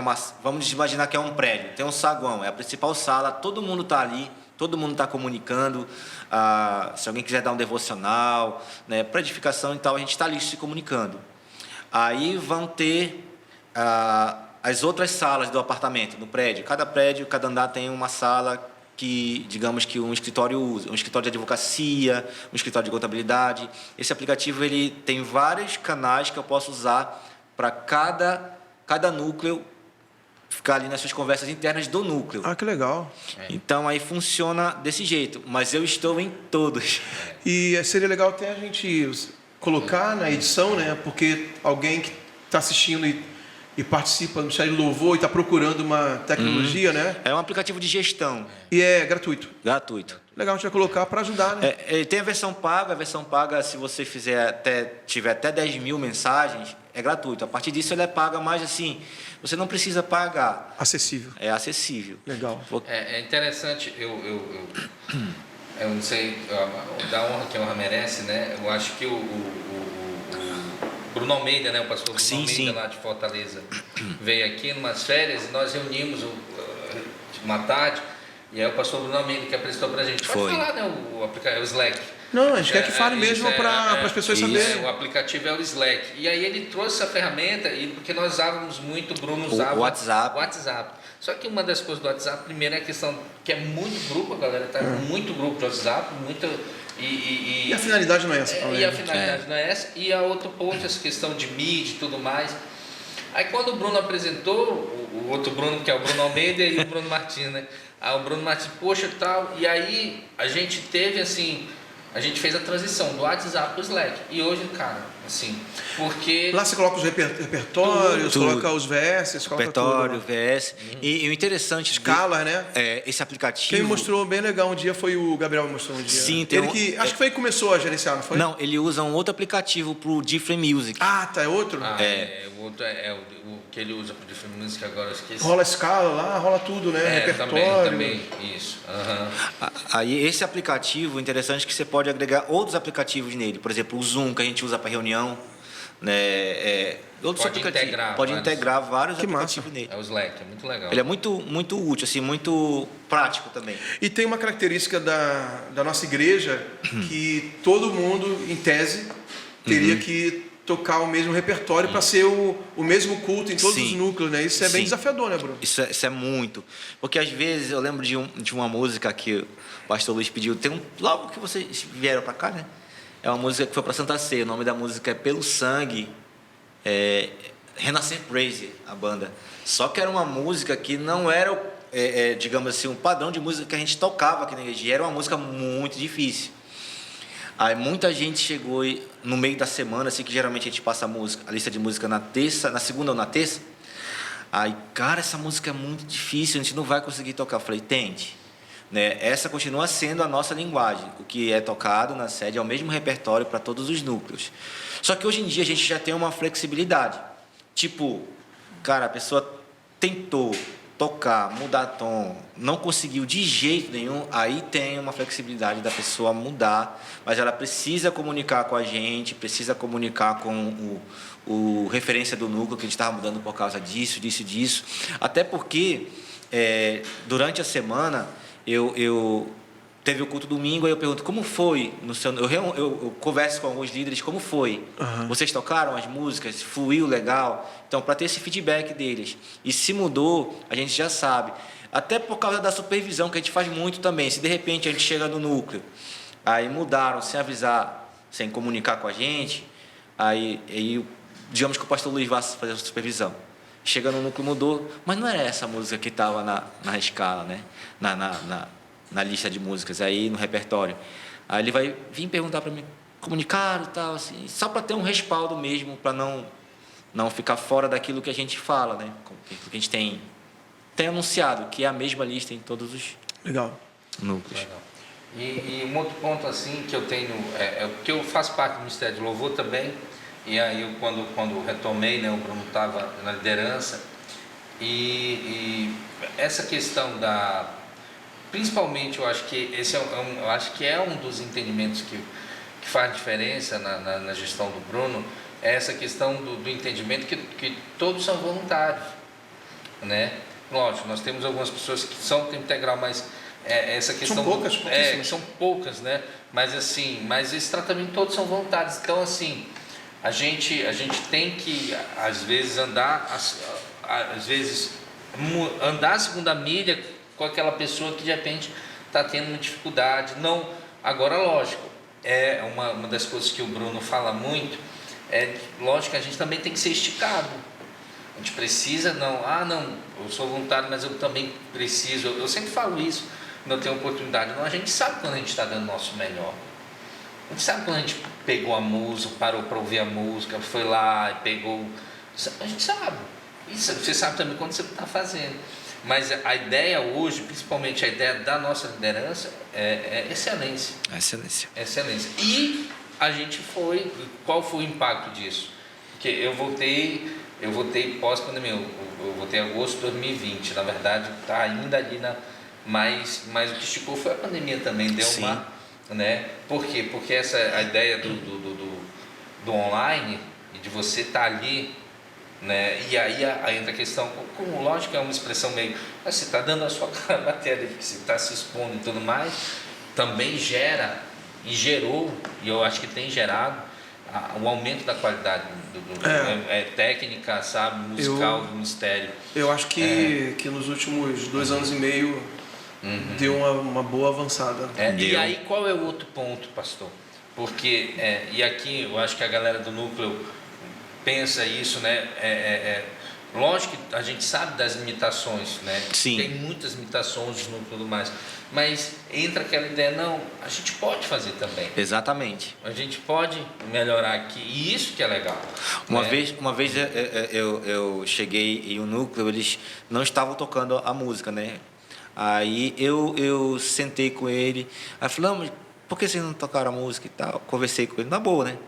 vamos imaginar que é um prédio, tem um saguão, é a principal sala, todo mundo está ali, todo mundo está comunicando, se alguém quiser dar um devocional, né, para edificação e tal, a gente está ali se comunicando. Aí vão ter as outras salas do apartamento, do prédio. Cada andar tem uma sala que, digamos que um escritório usa, um escritório de advocacia, um escritório de contabilidade. Esse aplicativo ele tem vários canais que eu posso usar para cada núcleo ficar ali nas suas conversas internas do núcleo. Ah, que legal. Então, aí funciona desse jeito, mas eu estou em todos. E seria legal até a gente colocar na edição, né? Porque alguém que está assistindo e participa do Ministério de Louvor e está procurando uma tecnologia, né? É um aplicativo de gestão. E é gratuito. Gratuito. Legal, a gente vai colocar para ajudar, né? Tem a versão paga, se você tiver até 10 mil mensagens, é gratuito. A partir disso ele é paga, mas assim, você não precisa pagar. Acessível. É acessível. Legal. É interessante, eu não sei, da honra que a honra merece, né? Eu acho que o Bruno Almeida, né? O pastor Bruno Almeida lá de Fortaleza, veio aqui numas férias e nós reunimos uma tarde. E aí o pastor Bruno Almeida que apresentou pra gente. Pode falar, né? O Slack. Não, a gente quer que fale mesmo para as pessoas saberem. O aplicativo é o Slack. E aí ele trouxe essa ferramenta, porque nós usávamos muito, o Bruno usava o WhatsApp. Só que uma das coisas do WhatsApp, primeiro é a questão que é muito grupo, a galera tá muito grupo de WhatsApp, e a finalidade não é essa. E a finalidade não é essa. E a outro ponto, essa questão de mídia e tudo mais. Aí quando o Bruno apresentou, o outro Bruno, que é o Bruno Almeida, e o Bruno Martins, né? Aí o Bruno Martins, poxa, tal. E aí a gente teve assim, a gente fez a transição do WhatsApp para o Slack. E hoje, cara, assim, porque... Lá você coloca os repertórios, coloca os VS, coloca repertório, tudo. VS. E o interessante... Escala, né? Esse aplicativo... Quem mostrou bem legal um dia foi o Gabriel, que mostrou um dia. Sim, tem acho que foi que começou a gerenciar, não foi? Não, ele usa um outro aplicativo para o Different Music. Ah, tá, é outro? O outro o que ele usa para o Different Music, agora eu esqueci. Rola escala lá, rola tudo, né? Repertório. Também, isso. Aí esse aplicativo, interessante que você pode agregar outros aplicativos nele. Por exemplo, o Zoom, que a gente usa para reunião. Né? Outros aplicativos. Pode integrar vários aplicativos nele. É o Slack, é muito legal. Ele é muito útil, assim, muito prático também. E tem uma característica da nossa igreja que todo mundo, em tese, teria que tocar o mesmo repertório para ser o mesmo culto em todos os núcleos, né? Isso é bem desafiador, né, Bruno? Isso é muito. Porque às vezes eu lembro de uma música que o pastor Luiz pediu, logo que vocês vieram para cá, né? É uma música que foi para Santa Ceia, o nome da música é Pelo Sangue, Renascer Praise, a banda. Só que era uma música que não era, digamos assim, um padrão de música que a gente tocava aqui na igreja. Era uma música muito difícil. Aí muita gente chegou no meio da semana, assim que geralmente a gente passa a lista de música na segunda ou na terça. Aí, cara, essa música é muito difícil, a gente não vai conseguir tocar. Eu falei, tente. Né? Essa continua sendo a nossa linguagem. O que é tocado na sede é o mesmo repertório para todos os núcleos. Só que hoje em dia a gente já tem uma flexibilidade. Tipo, cara, a pessoa tentou tocar, mudar tom, não conseguiu de jeito nenhum, aí tem uma flexibilidade da pessoa mudar, mas ela precisa comunicar com a gente, precisa comunicar com o referência do núcleo, que a gente estava mudando por causa disso. Até porque, durante a semana, teve o culto domingo, aí eu pergunto, como foi? Eu converso com alguns líderes, como foi? Vocês tocaram as músicas? Fluiu legal? Então, para ter esse feedback deles. E se mudou, a gente já sabe. Até por causa da supervisão, que a gente faz muito também. Se de repente a gente chega no núcleo, aí mudaram, sem avisar, sem comunicar com a gente, aí digamos que o pastor Luiz vai fazer a supervisão. Chega no núcleo, mudou, mas não era essa música que estava na escala, né? Na lista de músicas, aí no repertório. Aí ele vai vir perguntar para mim, comunicaram e tal, assim, só para ter um respaldo mesmo, para não ficar fora daquilo que a gente fala, né? Que a gente tem anunciado, que é a mesma lista em todos os núcleos. Legal. E um outro ponto assim que eu tenho, porque eu faço parte do Ministério de Louvor também, e aí eu, quando retomei, né, o Bruno estava na liderança, e essa questão principalmente, eu acho que esse é um dos entendimentos que faz diferença na gestão do Bruno, é essa questão do entendimento que todos são voluntários, né? Lógico, nós temos algumas pessoas que são tempo integral, mas essa questão são poucas, são poucas, né? Mas esse tratamento todos são voluntários. Então, assim, a gente tem que às vezes andar a segunda milha com aquela pessoa que de repente está tendo uma dificuldade. Não, agora, lógico, uma das coisas que o Bruno fala muito, lógico que a gente também tem que ser esticado. A gente precisa, não, eu sou voluntário, mas eu também preciso. Eu sempre falo isso quando eu tenho oportunidade. Não, a gente sabe quando a gente está dando o nosso melhor. A gente sabe quando a gente pegou a música, parou para ouvir a música, foi lá e pegou. A gente sabe. Isso, você sabe também quando você está fazendo. Mas a ideia hoje, principalmente a ideia da nossa liderança, é excelência. Excelência. E a gente qual foi o impacto disso? Porque eu voltei pós-pandemia, eu voltei em agosto de 2020, na verdade está ainda ali mas o que esticou foi a pandemia também, deu uma, né? Por quê? Porque a ideia do online, e de você estar ali, né? E aí entra a questão, como lógico é uma expressão meio, você está dando a sua matéria, você está se expondo e tudo mais, também gerou, e eu acho que tem gerado, um aumento da qualidade técnica, sabe, musical do ministério. Eu acho que nos últimos 2 anos e meio deu uma boa avançada. E aí qual é o outro ponto, pastor? Porque, e aqui eu acho que a galera do núcleo pensa isso, né? Lógico que a gente sabe das limitações, né? Sim. Tem muitas limitações no tudo mais, mas entra aquela ideia, não, a gente pode fazer também. Exatamente. A gente pode melhorar aqui, e isso que é legal. Uma vez eu cheguei em um núcleo, eles não estavam tocando a música, né? Aí eu sentei com ele, aí falei, mas por que vocês não tocaram a música e tal? Conversei com ele, na boa, né?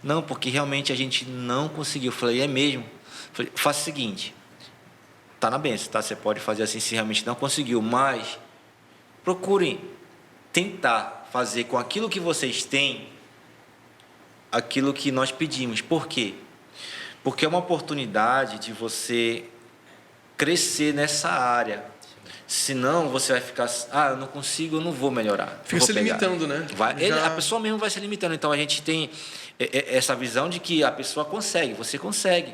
Não, porque realmente a gente não conseguiu. Eu falei, é mesmo? Falei, faça o seguinte, tá na bênção, tá? Você pode fazer assim se realmente não conseguiu, mas procurem tentar fazer com aquilo que vocês têm aquilo que nós pedimos. Por quê? Porque é uma oportunidade de você crescer nessa área. Senão você vai ficar, eu não consigo, eu não vou melhorar. Fica se limitando, né? A pessoa mesmo vai se limitando. Então a gente tem essa visão de que a pessoa consegue, você consegue.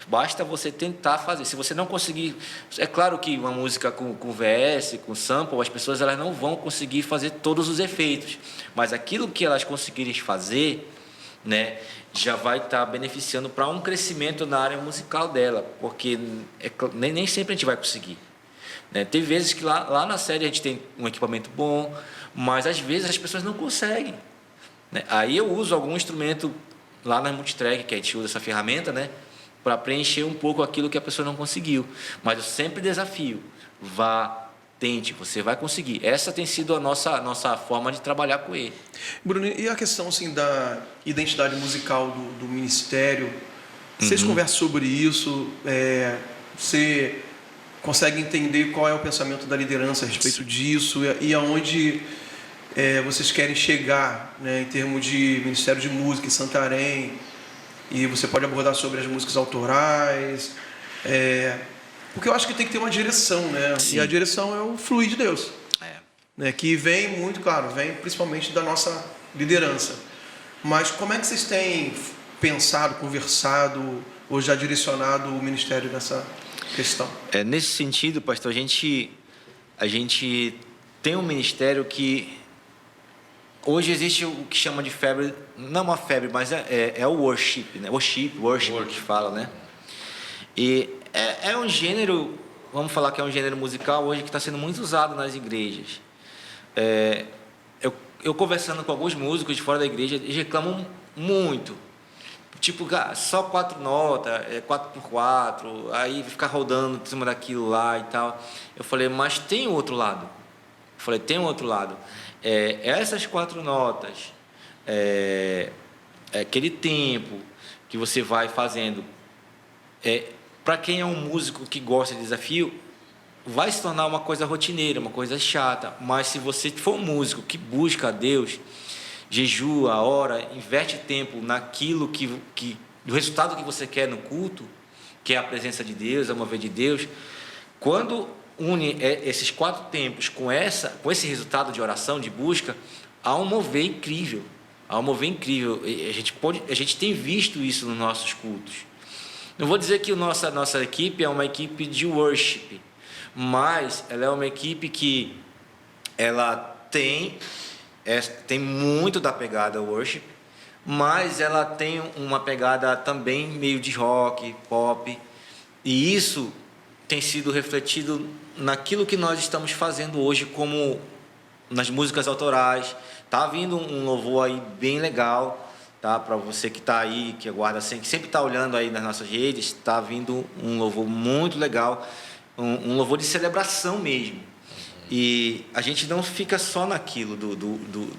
Basta você tentar fazer. Se você não conseguir... É claro que uma música com VS, com sample, as pessoas elas não vão conseguir fazer todos os efeitos. Mas aquilo que elas conseguirem fazer, né, já vai estar beneficiando para um crescimento na área musical dela. Porque nem sempre a gente vai conseguir. Né? Tem vezes que lá na série a gente tem um equipamento bom, mas às vezes as pessoas não conseguem. Né? Aí eu uso algum instrumento lá na Multitrack, que a gente usa essa ferramenta, né, para preencher um pouco aquilo que a pessoa não conseguiu. Mas eu sempre desafio. Vá, tente, você vai conseguir. Essa tem sido a nossa forma de trabalhar com ele. Bruno, e a questão assim, da identidade musical do ministério? Vocês conversam sobre isso? Você consegue entender qual é o pensamento da liderança a respeito disso? E aonde vocês querem chegar, né, em termos de Ministério de Música em Santarém? E você pode abordar sobre as músicas autorais, porque eu acho que tem que ter uma direção, né? Sim. E a direção é o fluir de Deus, né? Que vem muito, claro, vem principalmente da nossa liderança. Mas como é que vocês têm pensado, conversado ou já direcionado o ministério nessa questão? Nesse sentido, pastor, a gente tem um ministério que hoje existe o que chama de febre, não uma febre, mas é o worship, né? Worship que fala, né? E é um gênero, vamos falar que é um gênero musical hoje que está sendo muito usado nas igrejas. Eu conversando com alguns músicos de fora da igreja, eles reclamam muito. Tipo, só 4 notas, 4x4, aí ficar rodando em cima daquilo lá e tal. Eu falei, mas tem outro lado. Essas 4 notas, aquele tempo que você vai fazendo, para quem é um músico que gosta de desafio, vai se tornar uma coisa rotineira, uma coisa chata. Mas se você for um músico que busca a Deus, jejua, ora, investe tempo naquilo do resultado que você quer no culto, que é a presença de Deus, a mover de Deus, quando une esses 4 tempos com esse resultado de oração, de busca, há um mover incrível. A gente tem visto isso nos nossos cultos. Não vou dizer que a nossa equipe é uma equipe de worship, mas ela é uma equipe que ela tem muito da pegada worship, mas ela tem uma pegada também meio de rock, pop, e isso tem sido refletido naquilo que nós estamos fazendo hoje, como nas músicas autorais. Tá vindo um louvor aí bem legal, tá? Para você que está aí, que aguarda sempre, que sempre está olhando aí nas nossas redes, está vindo um louvor muito legal, um louvor de celebração mesmo. E a gente não fica só naquilo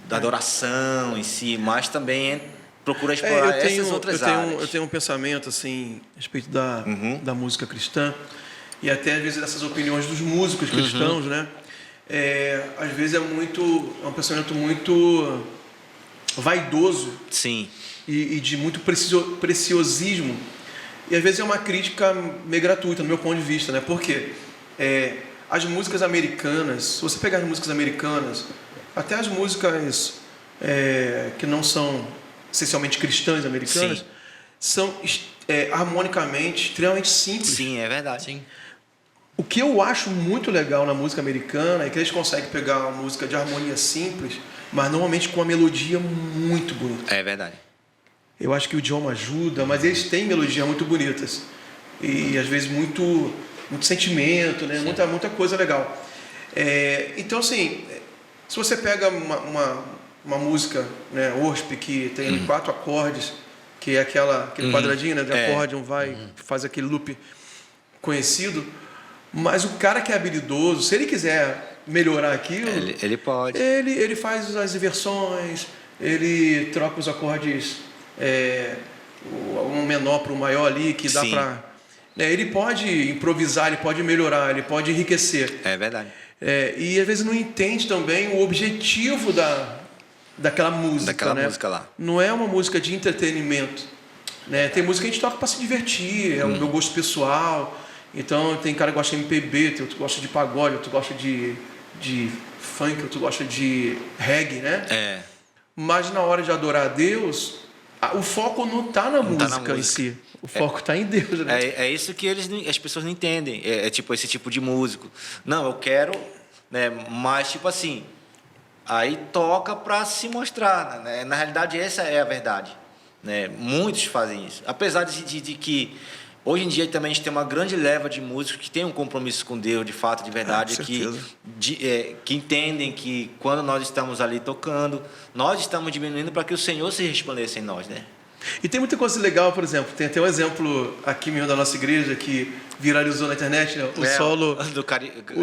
da adoração em si, mas também procura explorar essas outras áreas. Eu tenho um pensamento assim a respeito da música cristã, e até às vezes dessas opiniões dos músicos cristãos, né? Às vezes é um pensamento muito vaidoso. Sim. E de muito preciosismo, e às vezes é uma crítica meio gratuita no meu ponto de vista, né? Porque as músicas americanas, se você pegar as músicas americanas, até as músicas que não são essencialmente cristãs americanas, sim, são harmonicamente extremamente simples. Sim, é verdade. Sim. O que eu acho muito legal na música americana é que eles conseguem pegar uma música de harmonia simples, mas normalmente com uma melodia muito bonita. É verdade. Eu acho que o idioma ajuda, mas eles têm melodias muito bonitas. E às vezes muito sentimento, né? Muita coisa legal. Então, assim, se você pega uma música, né, worship, que tem 4 acordes, que é aquele quadradinho, né, de acorde, faz aquele loop conhecido. Mas o cara que é habilidoso, se ele quiser melhorar aquilo, ele pode. Ele faz as inversões, ele troca os acordes, um menor para o maior ali, que dá para... ele pode improvisar, ele pode melhorar, ele pode enriquecer. É verdade. E às vezes não entende também o objetivo daquela música. Música lá. Não é uma música de entretenimento, né? Tem música que a gente toca para se divertir, é o meu gosto pessoal. Então tem cara que gosta de MPB, tem outro que gosta de pagode, outro gosta de funk, outro gosta de reggae, né? Mas na hora de adorar a Deus, o foco não está na música em si. O foco está em Deus, né? É isso que as pessoas não entendem. É tipo esse tipo de músico. Não, eu quero, né? Mas tipo assim, aí toca para se mostrar, né? Na realidade essa é a verdade, né? Muitos fazem isso. Apesar de que hoje em dia também a gente tem uma grande leva de músicos que têm um compromisso com Deus, de fato, de verdade, que entendem que quando nós estamos ali tocando, nós estamos diminuindo para que o Senhor se resplandeça em nós, né? E tem muita coisa legal, por exemplo, tem até um exemplo aqui mesmo da nossa igreja que viralizou na internet, né? O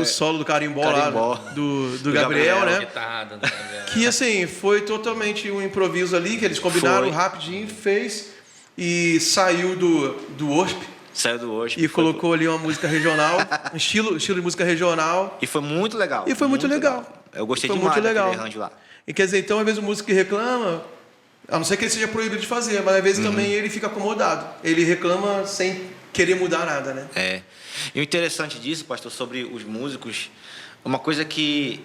solo do carimbó lá, do Gabriel, né? Que assim, foi totalmente um improviso ali, que eles combinaram rapidinho, fez e saiu do worship. Saiu do worship. E colocou ali uma música regional, um estilo de música regional. E foi muito legal. E foi muito legal. Eu gostei demais daquele arranjo lá. E quer dizer, então, às vezes o músico que reclama, a não ser que ele seja proibido de fazer, mas às vezes também ele fica acomodado. Ele reclama sem querer mudar nada, né? E o interessante disso, pastor, sobre os músicos, uma coisa que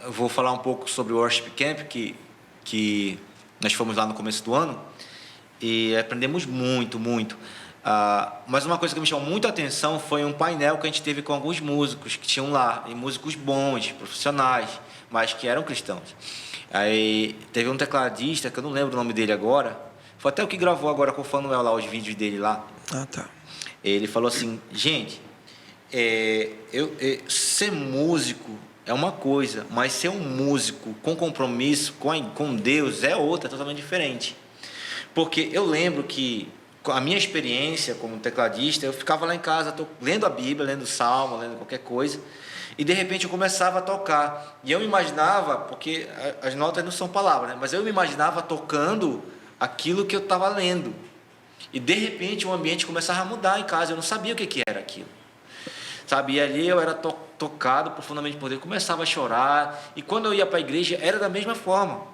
eu vou falar um pouco sobre o Worship Camp, que nós fomos lá no começo do ano, e aprendemos muito. Mas uma coisa que me chamou muita atenção foi um painel que a gente teve com alguns músicos que tinham lá, e músicos bons, profissionais, mas que eram cristãos. Aí teve um tecladista, que eu não lembro o nome dele agora, foi até o que gravou agora com o Fanuel lá, os vídeos dele lá. Tá. Ele falou assim, gente, ser músico é uma coisa, mas ser um músico com compromisso com Deus é outra, totalmente diferente. Porque eu lembro que a minha experiência como tecladista, eu ficava lá em casa lendo a Bíblia, lendo Salmo, lendo qualquer coisa, e de repente eu começava a tocar. E eu me imaginava, porque as notas não são palavras, né? Mas eu me imaginava tocando aquilo que eu estava lendo. E de repente o ambiente começava a mudar em casa, eu não sabia o que era aquilo. Sabe? E ali eu era tocado profundamente por Deus, começava a chorar, e quando eu ia para a igreja era da mesma forma.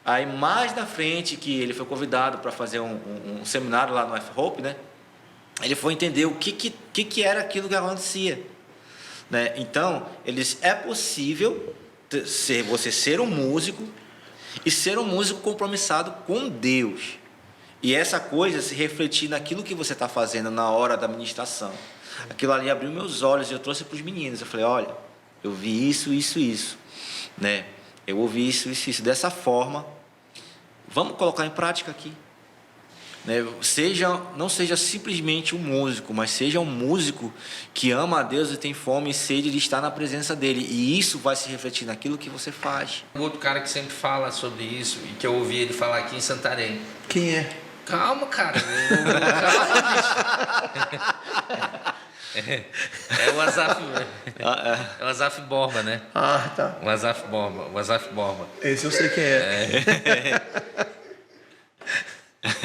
Aí mais na frente, que ele foi convidado para fazer um seminário lá no F-Hope, né? Ele foi entender o que era aquilo que acontecia, né? Então, é possível você ser um músico e ser um músico compromissado com Deus. E essa coisa se refletir naquilo que você está fazendo na hora da ministração. Aquilo ali abriu meus olhos e eu trouxe para os meninos. Eu falei, olha, eu vi isso, né? Eu ouvi isso, dessa forma, vamos colocar em prática aqui, né? Não seja simplesmente um músico, mas seja um músico que ama a Deus e tem fome e sede de estar na presença dele, e isso vai se refletir naquilo que você faz. Um outro cara que sempre fala sobre isso, e que eu ouvi ele falar aqui em Santarém. Quem é? Calma, cara. É o Azaf. É o Azaf Borba, né? Tá. O Azaf Borba. Esse eu sei quem é.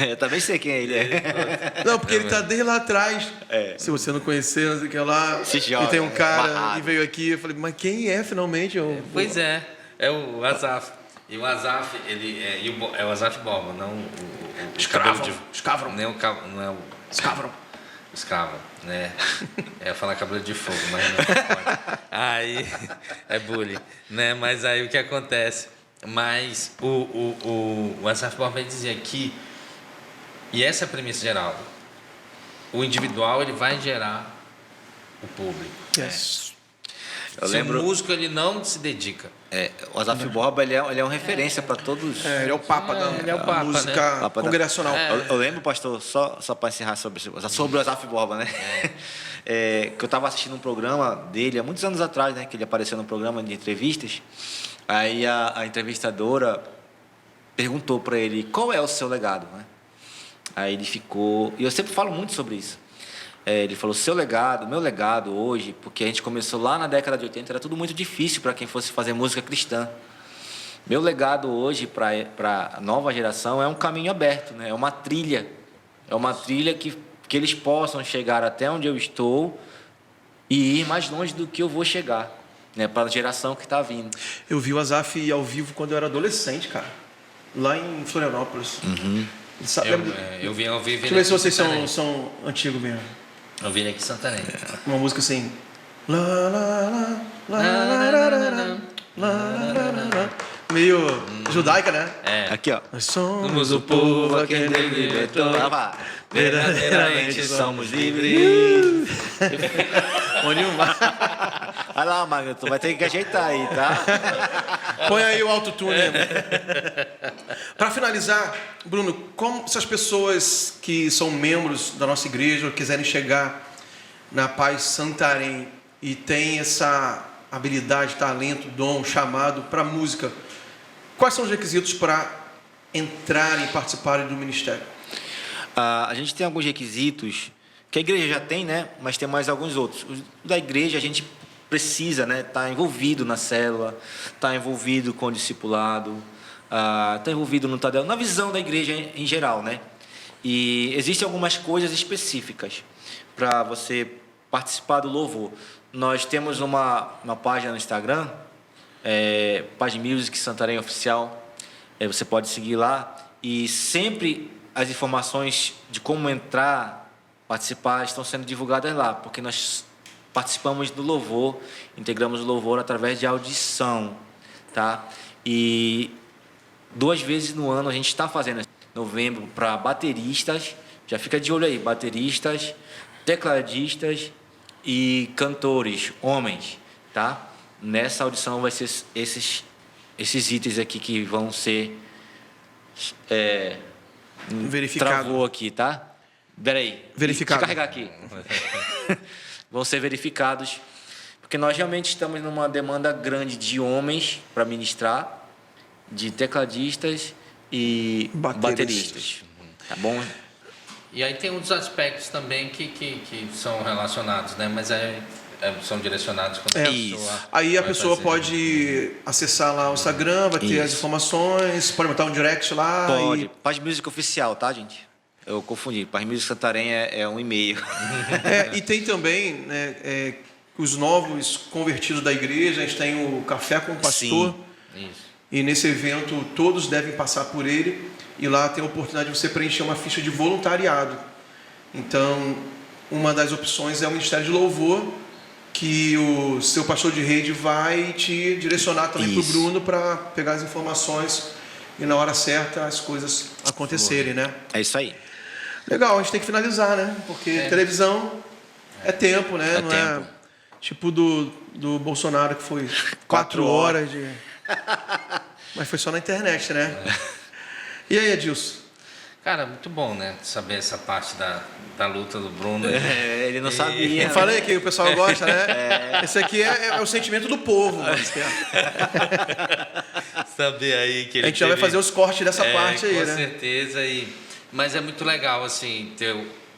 Eu também sei quem ele é. Não, porque ele tá desde lá atrás. Se você não conhecer, não sei o que lá. E tem um cara que veio aqui, eu falei, mas quem é finalmente? Pois é o Azaf. E o Azaf, é o Azaf Borba, não o Escavram. Não é o Escravo, né? É falar cabelo de fogo, mas não pode. Aí é bullying, né? Mas aí o que acontece? Mas o Azaf Borba dizia aqui, e essa é a premissa geral, o individual ele vai gerar o público. Yes. Se o músico ele não se dedica. O Azaf Borba ele é uma referência para todos. Ele é o papa da música, né? Congregacional. Eu lembro, pastor, só para encerrar sobre o Azaf Borba, né? Que eu estava assistindo um programa dele há muitos anos atrás, né? Que ele apareceu num programa de entrevistas. Aí a entrevistadora perguntou para ele qual é o seu legado, né? Aí ele ficou, e eu sempre falo muito sobre isso. Ele falou, meu legado hoje, porque a gente começou lá na década de 80, era tudo muito difícil para quem fosse fazer música cristã. Meu legado hoje para a nova geração é um caminho aberto, né? É uma trilha que eles possam chegar até onde eu estou e ir mais longe do que eu vou chegar, né? Para a geração que está vindo. Eu vi o Azaf ao vivo quando eu era adolescente, cara, lá em Florianópolis. Eu vi ao vivo. Deixa eu ver se vocês são antigos mesmo. Ovelha aqui em Santarém. Uma música assim. Lá, lá, lá, lá, lá, lá, lá, lá, lá, lá. Meio judaica, né? Aqui, ó. Nós somos Somos o povo a quem Deus libertou. Verdadeiramente somos livres. Onde o mar. Olha lá, Magno, tu vai ter que ajeitar aí, tá? Põe aí o autotune. Para finalizar, Bruno, como essas pessoas que são membros da nossa igreja quiserem chegar na Paz Santarém e têm essa habilidade, talento, dom, chamado para música, quais são os requisitos para entrarem e participarem do ministério? A gente tem alguns requisitos que a igreja já tem, né? Mas tem mais alguns outros. Os da igreja a gente precisa, né? Estar envolvido na célula, estar envolvido com o discipulado, estar envolvido no Tadel, na visão da igreja em geral, né? E existem algumas coisas específicas para você participar do louvor. Nós temos uma página no Instagram, Paz Music Santarém Oficial. Você pode seguir lá e sempre as informações de como entrar, participar, estão sendo divulgadas lá, porque nós participamos do louvor, integramos o louvor através de audição, tá? E 2 vezes no ano a gente está fazendo novembro para bateristas, já fica de olho aí, bateristas, tecladistas e cantores, homens, tá? Nessa audição vai ser esses itens aqui que vão ser Verificado. Travou aqui, tá? Peraí. Verificado. Deixa eu carregar aqui. Vão ser verificados, porque nós realmente estamos numa demanda grande de homens para ministrar, de tecladistas e bateristas. Tá bom? E aí tem outros aspectos também que são relacionados, né? Mas são direcionados quando a pessoa Aí a vai pessoa fazer. pode acessar lá o Instagram, vai ter as informações, pode botar um direct lá. Pode. Paz Music Oficial, tá, gente? Eu confundi. Paz Music Santarém é um e-mail. E tem também, né, os novos convertidos da igreja, a gente tem o Café com o Pastor. Sim. Isso. E nesse evento todos devem passar por ele. E lá tem a oportunidade de você preencher uma ficha de voluntariado. Então, uma das opções é o Ministério de Louvor, que o seu pastor de rede vai te direcionar também para o Bruno para pegar as informações e na hora certa as coisas acontecerem, né? É isso aí. Legal, a gente tem que finalizar, né? Porque televisão é tempo, né? É Não tempo. é tipo do Bolsonaro que foi 4 horas de... Mas foi só na internet, né? E aí, Edilson? Cara, muito bom, né? Saber essa parte da luta do Bruno. Ele não sabia. Eu falei que o pessoal gosta, né? Esse aqui é o sentimento do povo. Saber aí que ele A gente já vai fazer os cortes dessa parte aí, com né? certeza. Mas é muito legal, assim,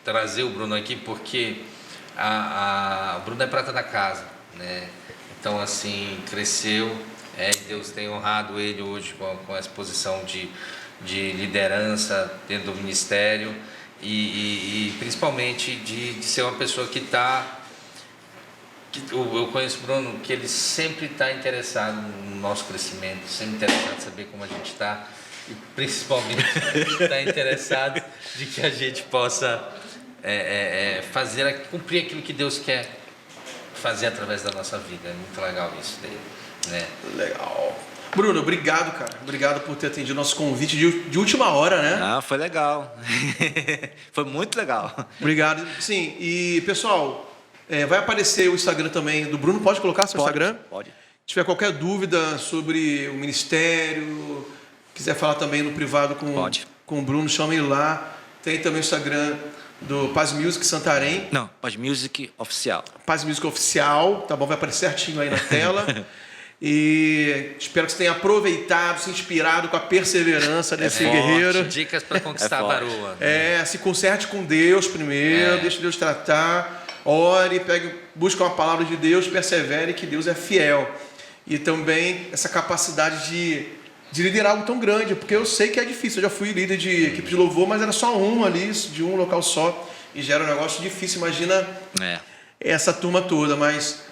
trazer o Bruno aqui, porque o Bruno é prata da casa, né? Então, assim, cresceu, e Deus tem honrado ele hoje com essa posição de liderança dentro do ministério e principalmente de ser uma pessoa que está... Eu conheço o Bruno, que ele sempre está interessado no nosso crescimento, sempre interessado em saber como a gente está e principalmente está interessado de que a gente possa cumprir aquilo que Deus quer fazer através da nossa vida. É muito legal isso dele, né? Legal. Bruno, obrigado, cara. Obrigado por ter atendido nosso convite de última hora, né? Foi legal. Foi muito legal. Obrigado. Sim, e pessoal, vai aparecer o Instagram também do Bruno. Pode colocar seu Instagram? Pode. Se tiver qualquer dúvida sobre o ministério, quiser falar também no privado com o Bruno, chama ele lá. Tem também o Instagram do Paz Music Santarém. Não, Paz Music Oficial. Paz Music Oficial, tá bom? Vai aparecer certinho aí na tela. E espero que você tenha aproveitado, se inspirado com a perseverança desse guerreiro. Dicas para conquistar a varoa. Se conserte com Deus primeiro, deixe Deus tratar, ore, busque uma palavra de Deus, persevere que Deus é fiel. E também essa capacidade de liderar algo tão grande, porque eu sei que é difícil. Eu já fui líder de equipe de louvor, mas era só um ali, de um local só, e já era um negócio difícil. Imagina essa turma toda, mas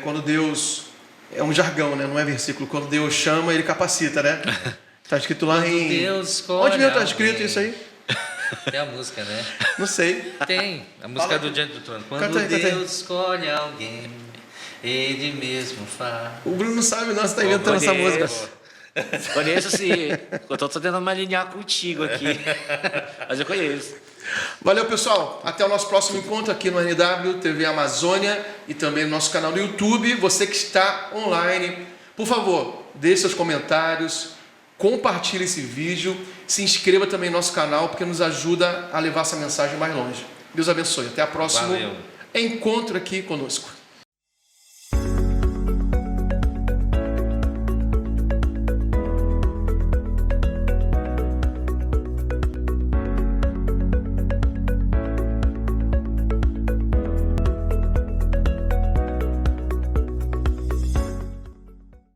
quando Deus... É um jargão, né? Não é versículo. Quando Deus chama, Ele capacita, né? Está escrito lá em... Deus escolhe. Onde mesmo está escrito isso aí? Tem a música, né? Não sei. Tem. A música Fala. do Diante do Trono. Quando Canta aí, canta aí. Deus escolhe alguém, Ele mesmo faz. O Bruno não sabe não, você tá inventando essa música. Conheço sim. Eu tô tentando me alinhar contigo aqui. Mas eu conheço. Valeu, pessoal. Até o nosso próximo encontro aqui no NW TV Amazônia e também no nosso canal do YouTube. Você que está online, por favor, deixe seus comentários, compartilhe esse vídeo, se inscreva também no nosso canal, porque nos ajuda a levar essa mensagem mais longe. Deus abençoe. Até o próximo Valeu. encontro aqui conosco.